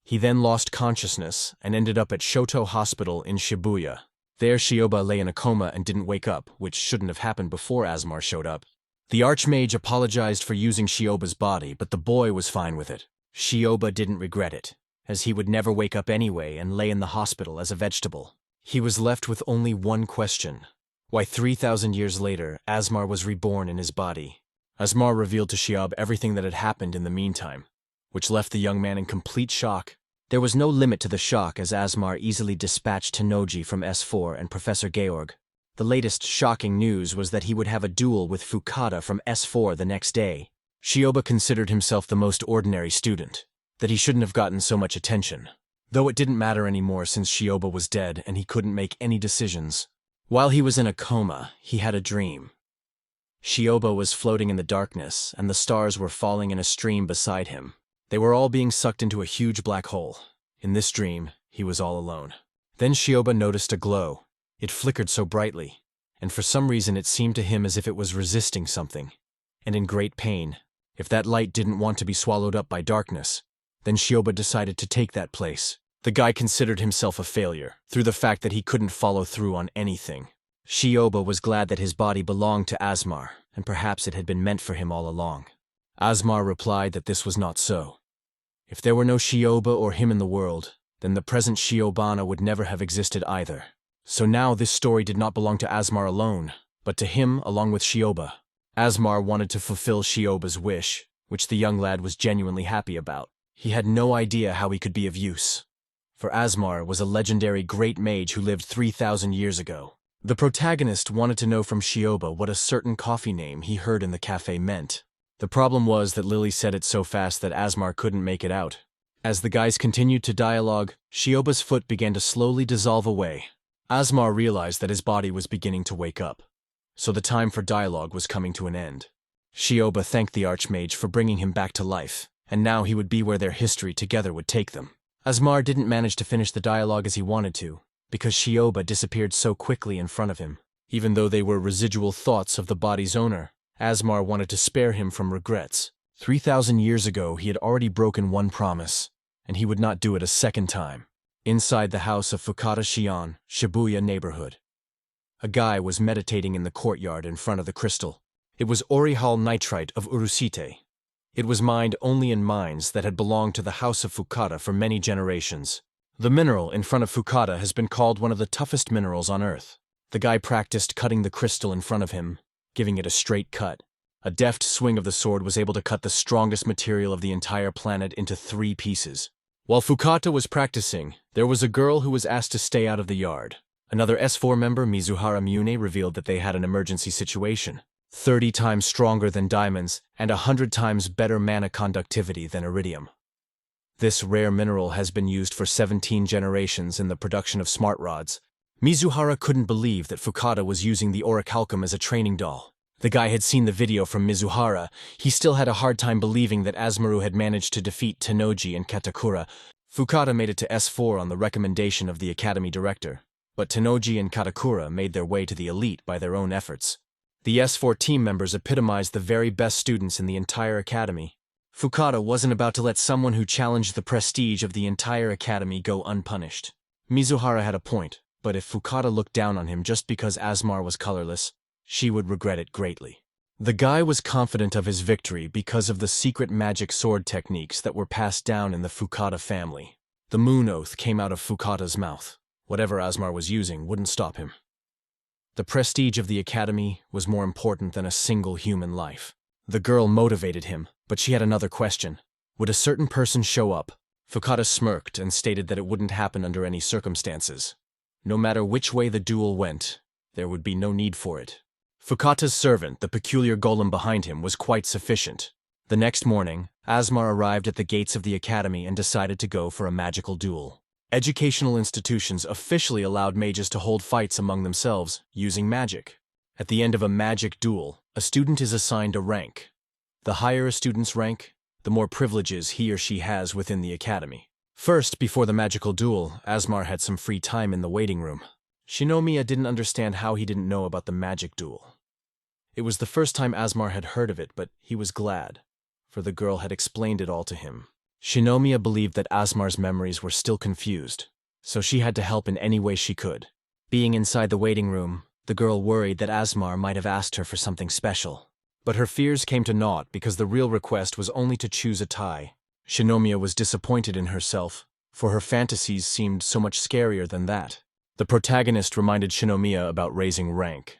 He then lost consciousness and ended up at Shoto Hospital in Shibuya. There Shioba lay in a coma and didn't wake up, which shouldn't have happened before Aszmar showed up. The Archmage apologized for using Shioba's body, but the boy was fine with it. Shioba didn't regret it, as he would never wake up anyway and lay in the hospital as a vegetable. He was left with only one question: why 3,000 years later, Aszmar was reborn in his body. Aszmar revealed to Shioba everything that had happened in the meantime, which left the young man in complete shock. There was no limit to the shock as Aszmar easily dispatched Tenoji from S4 and Professor Georg. The latest shocking news was that he would have a duel with Fukata from S4 the next day. Shioba considered himself the most ordinary student, that he shouldn't have gotten so much attention. Though it didn't matter anymore since Shioba was dead and he couldn't make any decisions. While he was in a coma, he had a dream. Shioba was floating in the darkness, and the stars were falling in a stream beside him. They were all being sucked into a huge black hole. In this dream, he was all alone. Then Shioba noticed a glow. It flickered so brightly, and for some reason it seemed to him as if it was resisting something, and in great pain. If that light didn't want to be swallowed up by darkness, then Shioba decided to take that place. The guy considered himself a failure, through the fact that he couldn't follow through on anything. Shioba was glad that his body belonged to Aszmar, and perhaps it had been meant for him all along. Aszmar replied that this was not so. If there were no Shioba or him in the world, then the present Shiobana would never have existed either. So now this story did not belong to Aszmar alone, but to him along with Shioba. Aszmar wanted to fulfill Shioba's wish, which the young lad was genuinely happy about. He had no idea how he could be of use. For Aszmar was a legendary great mage who lived 3,000 years ago. The protagonist wanted to know from Shioba what a certain coffee name he heard in the cafe meant. The problem was that Lily said it so fast that Aszmar couldn't make it out. As the guys continued to dialogue, Shioba's foot began to slowly dissolve away. Aszmar realized that his body was beginning to wake up, so the time for dialogue was coming to an end. Shioba thanked the Archmage for bringing him back to life, and now he would be where their history together would take them. Aszmar didn't manage to finish the dialogue as he wanted to, because Shioba disappeared so quickly in front of him. Even though they were residual thoughts of the body's owner, Aszmar wanted to spare him from regrets. 3,000 years ago he had already broken one promise, and he would not do it a second time. Inside the house of Fukata Shion, Shibuya neighborhood, a guy was meditating in the courtyard in front of the crystal. It was Orihal nitrite of Urusite. It was mined only in mines that had belonged to the house of Fukata for many generations. The mineral in front of Fukata has been called one of the toughest minerals on Earth. The guy practiced cutting the crystal in front of him, giving it a straight cut. A deft swing of the sword was able to cut the strongest material of the entire planet into 3 pieces. While Fukata was practicing, there was a girl who was asked to stay out of the yard. Another S4 member, Mizuhara Mune, revealed that they had an emergency situation. 30 times stronger than diamonds and 100 times better mana conductivity than iridium. This rare mineral has been used for 17 generations in the production of smart rods. Mizuhara couldn't believe that Fukata was using the orichalcum as a training doll. The guy had seen the video from Mizuhara. He still had a hard time believing that Aszmaru had managed to defeat Tenoji and Katakura. Fukata made it to S4 on the recommendation of the academy director, but Tenoji and Katakura made their way to the elite by their own efforts. The S4 team members epitomized the very best students in the entire academy. Fukata wasn't about to let someone who challenged the prestige of the entire academy go unpunished. Mizuhara had a point, but if Fukata looked down on him just because Aszmar was colorless, she would regret it greatly. The guy was confident of his victory because of the secret magic sword techniques that were passed down in the Fukata family. The moon oath came out of Fukata's mouth. Whatever Aszmar was using wouldn't stop him. The prestige of the academy was more important than a single human life. The girl motivated him, but she had another question. Would a certain person show up? Fukata smirked and stated that it wouldn't happen under any circumstances. No matter which way the duel went, there would be no need for it. Fukata's servant, the peculiar golem behind him, was quite sufficient. The next morning, Aszmar arrived at the gates of the academy and decided to go for a magical duel. Educational institutions officially allowed mages to hold fights among themselves using magic. At the end of a magic duel, a student is assigned a rank. The higher a student's rank, the more privileges he or she has within the academy. First, before the magical duel, Aszmar had some free time in the waiting room. Shinomiya didn't understand how he didn't know about the magic duel. It was the first time Aszmar had heard of it, but he was glad, for the girl had explained it all to him. Shinomiya believed that Aszmar's memories were still confused, so she had to help in any way she could. Being inside the waiting room, the girl worried that Aszmar might have asked her for something special. But her fears came to naught because the real request was only to choose a tie. Shinomiya was disappointed in herself, for her fantasies seemed so much scarier than that. The protagonist reminded Shinomiya about raising rank.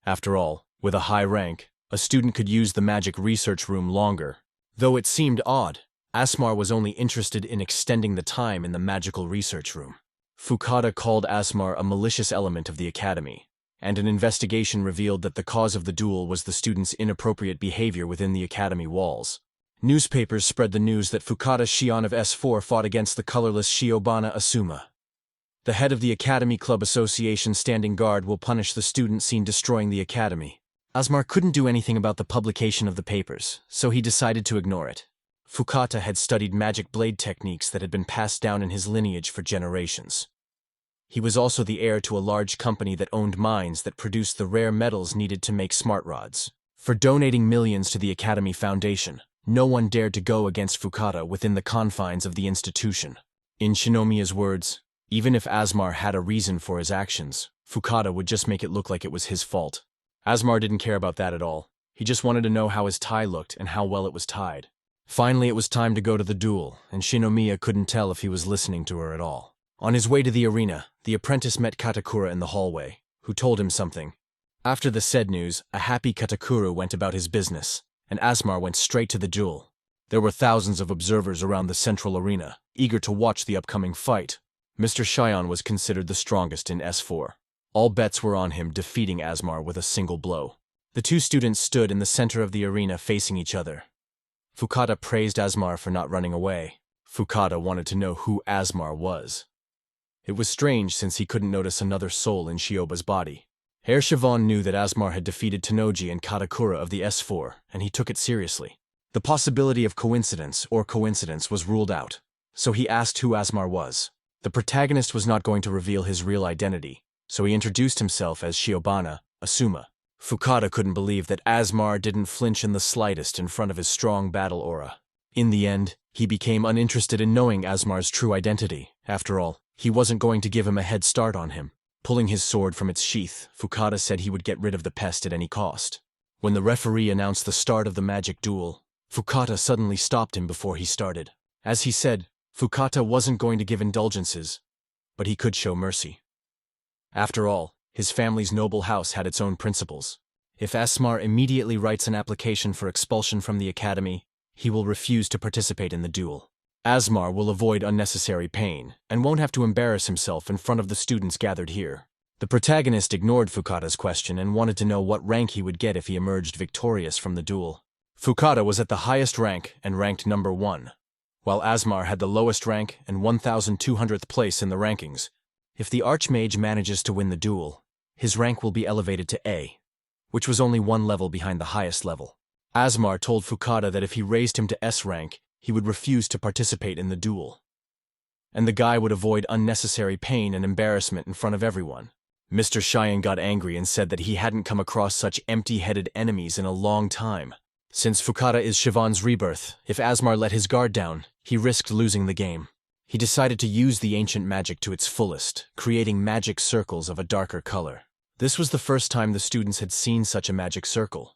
After all, with a high rank, a student could use the magic research room longer. Though it seemed odd, Aszmar was only interested in extending the time in the magical research room. Fukata called Aszmar a malicious element of the academy, and an investigation revealed that the cause of the duel was the student's inappropriate behavior within the academy walls. Newspapers spread the news that Fukata Shion of S4 fought against the colorless Shiobana Asuma. The head of the Academy Club Association standing guard will punish the student seen destroying the academy. Aszmar couldn't do anything about the publication of the papers, so he decided to ignore it. Fukata had studied magic blade techniques that had been passed down in his lineage for generations. He was also the heir to a large company that owned mines that produced the rare metals needed to make smart rods. For donating millions to the Academy Foundation, no one dared to go against Fukata within the confines of the institution. In Shinomiya's words, even if Aszmar had a reason for his actions, Fukata would just make it look like it was his fault. Aszmar didn't care about that at all. He just wanted to know how his tie looked and how well it was tied. Finally, it was time to go to the duel, and Shinomiya couldn't tell if he was listening to her at all. On his way to the arena, the apprentice met Katakura in the hallway, who told him something. After the said news, a happy Katakura went about his business, and Aszmar went straight to the duel. There were thousands of observers around the central arena, eager to watch the upcoming fight. Mr. Shion was considered the strongest in S4. All bets were on him defeating Aszmar with a single blow. The two students stood in the center of the arena facing each other. Fukata praised Aszmar for not running away. Fukata wanted to know who Aszmar was. It was strange since he couldn't notice another soul in Shioba's body. Herr Siobhan knew that Aszmar had defeated Tanoji and Katakura of the S4, and he took it seriously. The possibility of coincidence was ruled out, so he asked who Aszmar was. The protagonist was not going to reveal his real identity, so he introduced himself as Shiobana Asuma. Fukata couldn't believe that Aszmar didn't flinch in the slightest in front of his strong battle aura. In the end, he became uninterested in knowing Aszmar's true identity. After all, he wasn't going to give him a head start on him. Pulling his sword from its sheath, Fukata said he would get rid of the pest at any cost. When the referee announced the start of the magic duel, Fukata suddenly stopped him before he started. As he said, Fukata wasn't going to give indulgences, but he could show mercy. After all, his family's noble house had its own principles. If Aszmar immediately writes an application for expulsion from the academy, he will refuse to participate in the duel. Aszmar will avoid unnecessary pain, and won't have to embarrass himself in front of the students gathered here. The protagonist ignored Fukata's question and wanted to know what rank he would get if he emerged victorious from the duel. Fukata was at the highest rank and ranked number 1, while Aszmar had the lowest rank and 1,200th place in the rankings. If the Archmage manages to win the duel, his rank will be elevated to A, which was only one level behind the highest level. Aszmar told Fukata that if he raised him to S rank, he would refuse to participate in the duel, and the guy would avoid unnecessary pain and embarrassment in front of everyone. Mr. Cheyenne got angry and said that he hadn't come across such empty-headed enemies in a long time. Since Fukata is Siobhan's rebirth, if Aszmar let his guard down, he risked losing the game. He decided to use the ancient magic to its fullest, creating magic circles of a darker color. This was the first time the students had seen such a magic circle.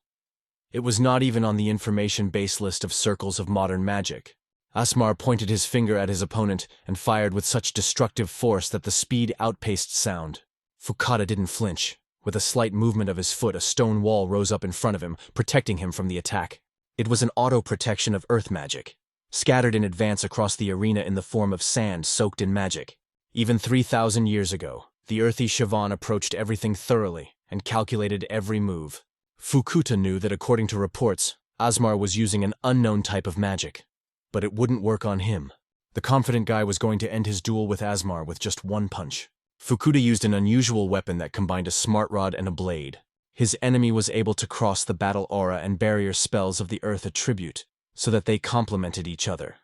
It was not even on the information-based list of circles of modern magic. Aszmar pointed his finger at his opponent and fired with such destructive force that the speed outpaced sound. Fukata didn't flinch. With a slight movement of his foot, a stone wall rose up in front of him, protecting him from the attack. It was an auto-protection of earth magic, scattered in advance across the arena in the form of sand soaked in magic. Even 3,000 years ago, the earthy Siobhan approached everything thoroughly and calculated every move. Fukata knew that according to reports, Aszmar was using an unknown type of magic, but it wouldn't work on him. The confident guy was going to end his duel with Aszmar with just one punch. Fukata used an unusual weapon that combined a smart rod and a blade. His enemy was able to cross the battle aura and barrier spells of the earth attribute, so that they complemented each other.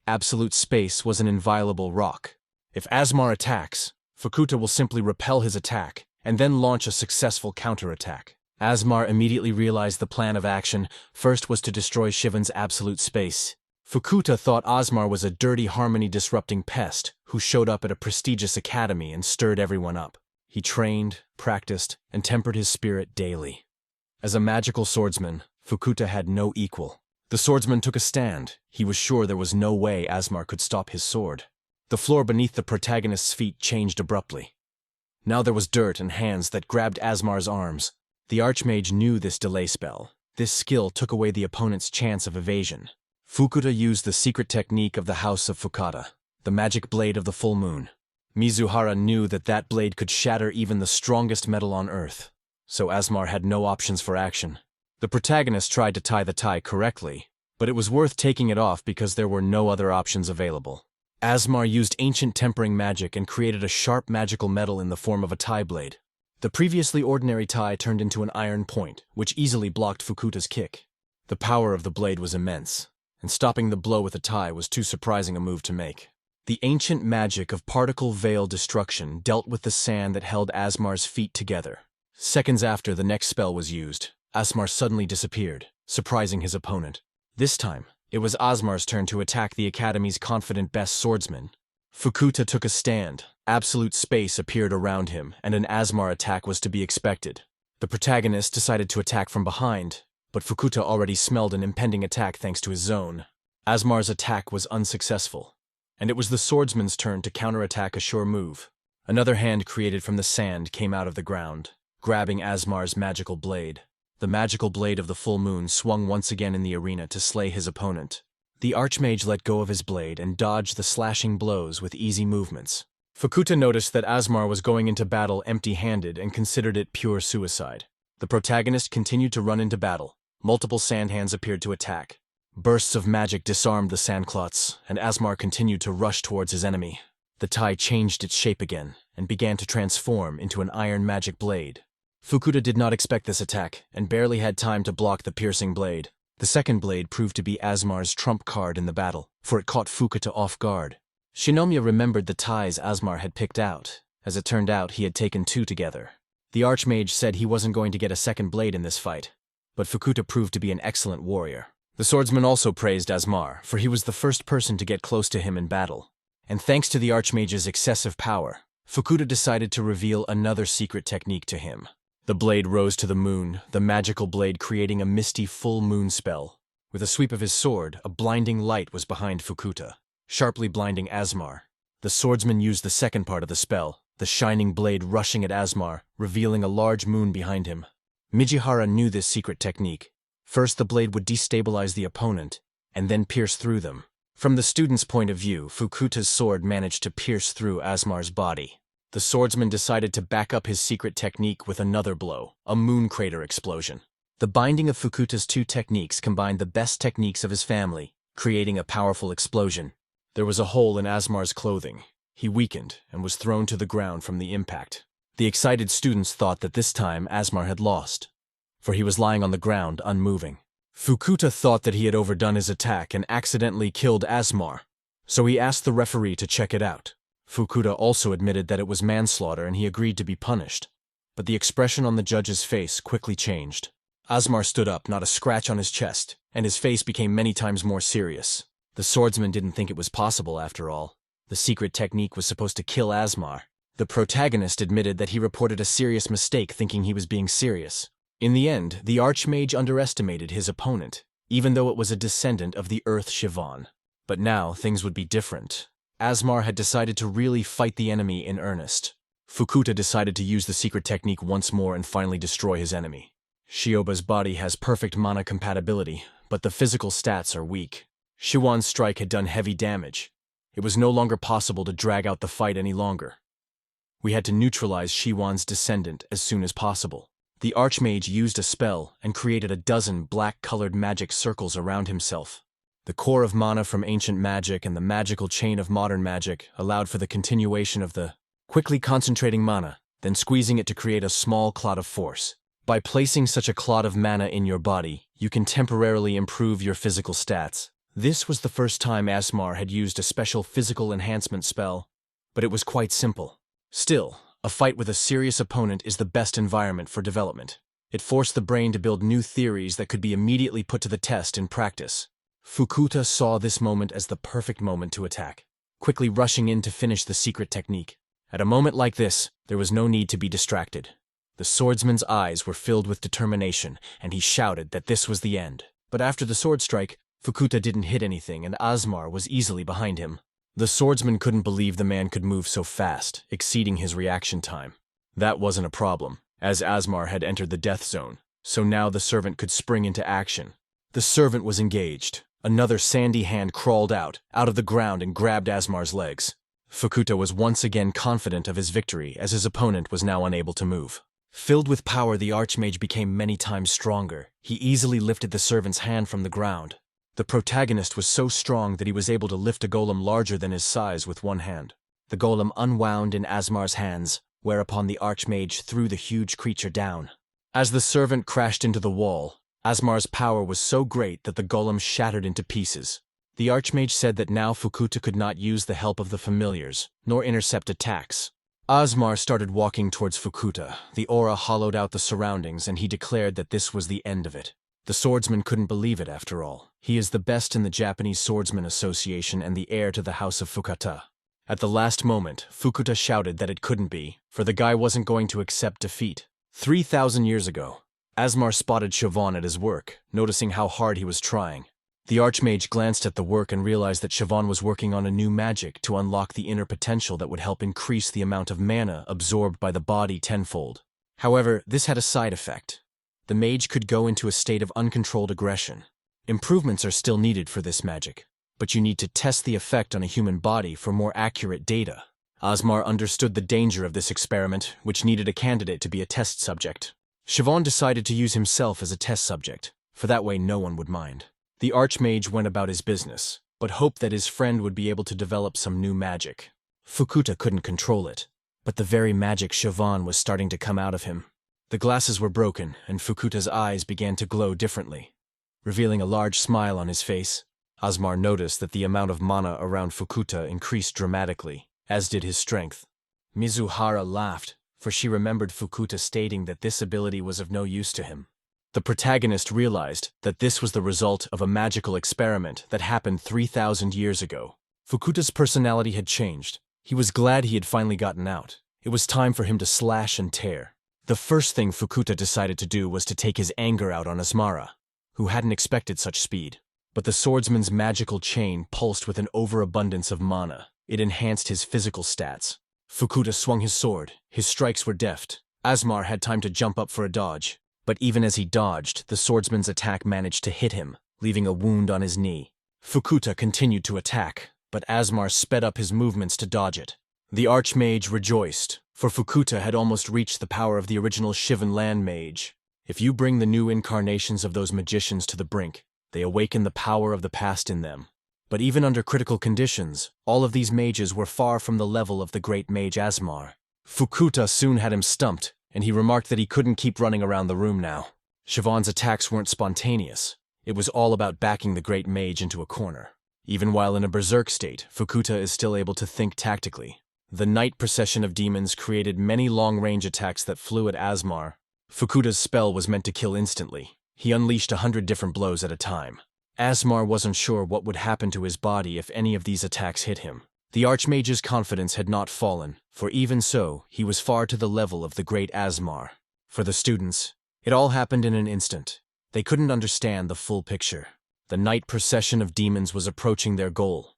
Absolute space was an inviolable rock. If Aszmar attacks, Fukata will simply repel his attack, and then launch a successful counterattack. Aszmar immediately realized the plan of action. First was to destroy Shivan's absolute space. Fukata thought Aszmar was a dirty harmony-disrupting pest who showed up at a prestigious academy and stirred everyone up. He trained, practiced, and tempered his spirit daily. As a magical swordsman, Fukata had no equal. The swordsman took a stand. He was sure there was no way Aszmar could stop his sword. The floor beneath the protagonist's feet changed abruptly. Now there was dirt and hands that grabbed Aszmar's arms. The Archmage knew this delay spell. This skill took away the opponent's chance of evasion. Fukata used the secret technique of the House of Fukata, the magic blade of the full moon. Mizuhara knew that that blade could shatter even the strongest metal on Earth, so Aszmar had no options for action. The protagonist tried to tie the tie correctly, but it was worth taking it off because there were no other options available. Aszmar used ancient tempering magic and created a sharp magical metal in the form of a tie blade. The previously ordinary tie turned into an iron point, which easily blocked Fukata's kick. The power of the blade was immense, and stopping the blow with a tie was too surprising a move to make. The ancient magic of particle veil destruction dealt with the sand that held Aszmar's feet together. Seconds after the next spell was used, Aszmar suddenly disappeared, surprising his opponent. This time, it was Aszmar's turn to attack the Academy's confident best swordsman. Fukata took a stand. Absolute space appeared around him, and an Aszmar attack was to be expected. The protagonist decided to attack from behind, but Fukata already smelled an impending attack thanks to his zone. Aszmar's attack was unsuccessful, and it was the swordsman's turn to counterattack a sure move. Another hand created from the sand came out of the ground, grabbing Aszmar's magical blade. The magical blade of the full moon swung once again in the arena to slay his opponent. The Archmage let go of his blade and dodged the slashing blows with easy movements. Fukata noticed that Aszmar was going into battle empty-handed and considered it pure suicide. The protagonist continued to run into battle. Multiple sand hands appeared to attack. Bursts of magic disarmed the sandclots, and Aszmar continued to rush towards his enemy. The tie changed its shape again and began to transform into an iron magic blade. Fukata did not expect this attack and barely had time to block the piercing blade. The second blade proved to be Aszmar's trump card in the battle, for it caught Fukata off guard. Shinomiya remembered the ties Aszmar had picked out. As it turned out, he had taken two together. The Archmage said he wasn't going to get a second blade in this fight, but Fukata proved to be an excellent warrior. The swordsman also praised Aszmar, for he was the first person to get close to him in battle. And thanks to the Archmage's excessive power, Fukata decided to reveal another secret technique to him. The blade rose to the moon, the magical blade creating a misty full moon spell. With a sweep of his sword, a blinding light was behind Fukata, sharply blinding Aszmar. The swordsman used the second part of the spell, the shining blade rushing at Aszmar, revealing a large moon behind him. Mizuhara knew this secret technique. First, the blade would destabilize the opponent, and then pierce through them. From the student's point of view, Fukata's sword managed to pierce through Aszmar's body. The swordsman decided to back up his secret technique with another blow, a moon crater explosion. The binding of Fukata's two techniques combined the best techniques of his family, creating a powerful explosion. There was a hole in Aszmar's clothing. He weakened and was thrown to the ground from the impact. The excited students thought that this time Aszmar had lost, for he was lying on the ground, unmoving. Fukata thought that he had overdone his attack and accidentally killed Aszmar, so he asked the referee to check it out. Fukata also admitted that it was manslaughter and he agreed to be punished, but the expression on the judge's face quickly changed. Aszmar stood up, not a scratch on his chest, and his face became many times more serious. The swordsman didn't think it was possible after all. The secret technique was supposed to kill Aszmar. The protagonist admitted that he reported a serious mistake thinking he was being serious. In the end, the Archmage underestimated his opponent, even though it was a descendant of the Earth Shivan. But now, things would be different. Aszmar had decided to really fight the enemy in earnest. Fukata decided to use the secret technique once more and finally destroy his enemy. Shioba's body has perfect mana compatibility, but the physical stats are weak. Shiwan's strike had done heavy damage. It was no longer possible to drag out the fight any longer. We had to neutralize Shiwan's descendant as soon as possible. The Archmage used a spell and created a dozen black-colored magic circles around himself. The core of mana from ancient magic and the magical chain of modern magic allowed for the continuation of the quickly concentrating mana, then squeezing it to create a small clot of force. By placing such a clot of mana in your body, you can temporarily improve your physical stats. This was the first time Aszmar had used a special physical enhancement spell, but it was quite simple. Still, a fight with a serious opponent is the best environment for development. It forced the brain to build new theories that could be immediately put to the test in practice. Fukata saw this moment as the perfect moment to attack, quickly rushing in to finish the secret technique. At a moment like this, there was no need to be distracted. The swordsman's eyes were filled with determination, and he shouted that this was the end. But after the sword strike, Fukata didn't hit anything and Aszmar was easily behind him. The swordsman couldn't believe the man could move so fast, exceeding his reaction time. That wasn't a problem, as Aszmar had entered the death zone, so now the servant could spring into action. The servant was engaged. Another sandy hand crawled out of the ground and grabbed Aszmar's legs. Fukata was once again confident of his victory as his opponent was now unable to move. Filled with power, the Archmage became many times stronger. He easily lifted the servant's hand from the ground. The protagonist was so strong that he was able to lift a golem larger than his size with one hand. The golem unwound in Aszmar's hands, whereupon the Archmage threw the huge creature down. As the servant crashed into the wall, Aszmar's power was so great that the golem shattered into pieces. The Archmage said that now Fukata could not use the help of the familiars, nor intercept attacks. Aszmar started walking towards Fukata. The aura hollowed out the surroundings, and he declared that this was the end of it. The swordsman couldn't believe it after all. He is the best in the Japanese Swordsman Association and the heir to the House of Fukata. At the last moment, Fukata shouted that it couldn't be, for the guy wasn't going to accept defeat. 3,000 years ago, Aszmar spotted Siobhan at his work, noticing how hard he was trying. The Archmage glanced at the work and realized that Siobhan was working on a new magic to unlock the inner potential that would help increase the amount of mana absorbed by the body tenfold. However, this had a side effect. The mage could go into a state of uncontrolled aggression. Improvements are still needed for this magic, but you need to test the effect on a human body for more accurate data. Aszmar understood the danger of this experiment, which needed a candidate to be a test subject. Siobhan decided to use himself as a test subject, for that way no one would mind. The Archmage went about his business, but hoped that his friend would be able to develop some new magic. Fukata couldn't control it, but the very magic Siobhan was starting to come out of him. The glasses were broken, and Fukata's eyes began to glow differently. Revealing a large smile on his face, Aszmar noticed that the amount of mana around Fukata increased dramatically, as did his strength. Mizuhara laughed, for she remembered Fukata stating that this ability was of no use to him. The protagonist realized that this was the result of a magical experiment that happened 3,000 years ago. Fukata's personality had changed. He was glad he had finally gotten out. It was time for him to slash and tear. The first thing Fukata decided to do was to take his anger out on Aszmar, who hadn't expected such speed. But the swordsman's magical chain pulsed with an overabundance of mana. It enhanced his physical stats. Fukata swung his sword. His strikes were deft. Aszmar had time to jump up for a dodge. But even as he dodged, the swordsman's attack managed to hit him, leaving a wound on his knee. Fukata continued to attack, but Aszmar sped up his movements to dodge it. The Archmage rejoiced, for Fukata had almost reached the power of the original Shivan land mage. If you bring the new incarnations of those magicians to the brink, they awaken the power of the past in them. But even under critical conditions, all of these mages were far from the level of the great mage Aszmar. Fukata soon had him stumped, and he remarked that he couldn't keep running around the room now. Siobhan's attacks weren't spontaneous. It was all about backing the great mage into a corner. Even while in a berserk state, Fukata is still able to think tactically. The night procession of demons created many long-range attacks that flew at Aszmar. Fukata's spell was meant to kill instantly. He unleashed 100 different blows at a time. Aszmar wasn't sure what would happen to his body if any of these attacks hit him. The Archmage's confidence had not fallen, for even so, he was far to the level of the great Aszmar. For the students, it all happened in an instant. They couldn't understand the full picture. The night procession of demons was approaching their goal.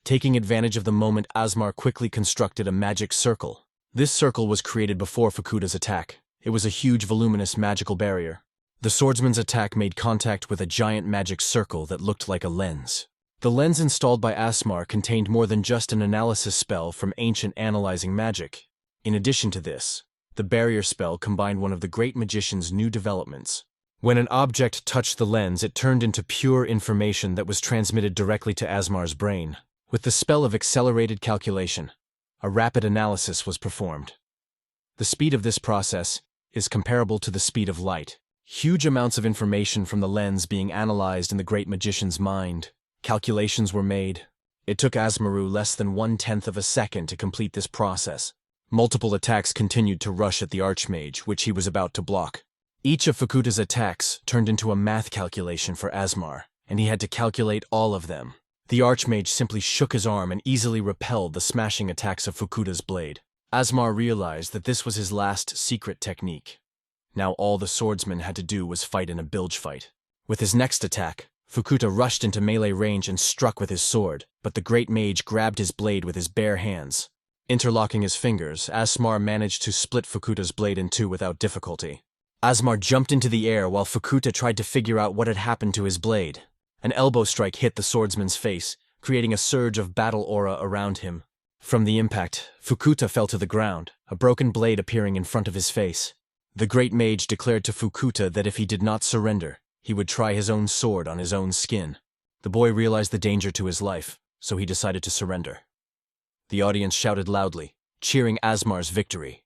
Taking advantage of the moment, Aszmar quickly constructed a magic circle. This circle was created before Fukata's attack. It was a huge, voluminous magical barrier. The swordsman's attack made contact with a giant magic circle that looked like a lens. The lens installed by Aszmar contained more than just an analysis spell from ancient analyzing magic. In addition to this, the barrier spell combined one of the great magician's new developments. When an object touched the lens, it turned into pure information that was transmitted directly to Aszmar's brain. With the spell of accelerated calculation, a rapid analysis was performed. The speed of this process is comparable to the speed of light. Huge amounts of information from the lens being analyzed in the great magician's mind. Calculations were made. It took Aszmar less than 1/10 of a second to complete this process. Multiple attacks continued to rush at the Archmage, which he was about to block. Each of Fukata's attacks turned into a math calculation for Aszmar, and he had to calculate all of them. The Archmage simply shook his arm and easily repelled the smashing attacks of Fukata's blade. Aszmar realized that this was his last secret technique. Now all the swordsman had to do was fight in a bilge fight. With his next attack, Fukata rushed into melee range and struck with his sword, but the great mage grabbed his blade with his bare hands. Interlocking his fingers, Aszmar managed to split Fukata's blade in two without difficulty. Aszmar jumped into the air while Fukata tried to figure out what had happened to his blade. An elbow strike hit the swordsman's face, creating a surge of battle aura around him. From the impact, Fukata fell to the ground, a broken blade appearing in front of his face. The great mage declared to Fukata that if he did not surrender, he would try his own sword on his own skin. The boy realized the danger to his life, so he decided to surrender. The audience shouted loudly, cheering Aszmar's victory.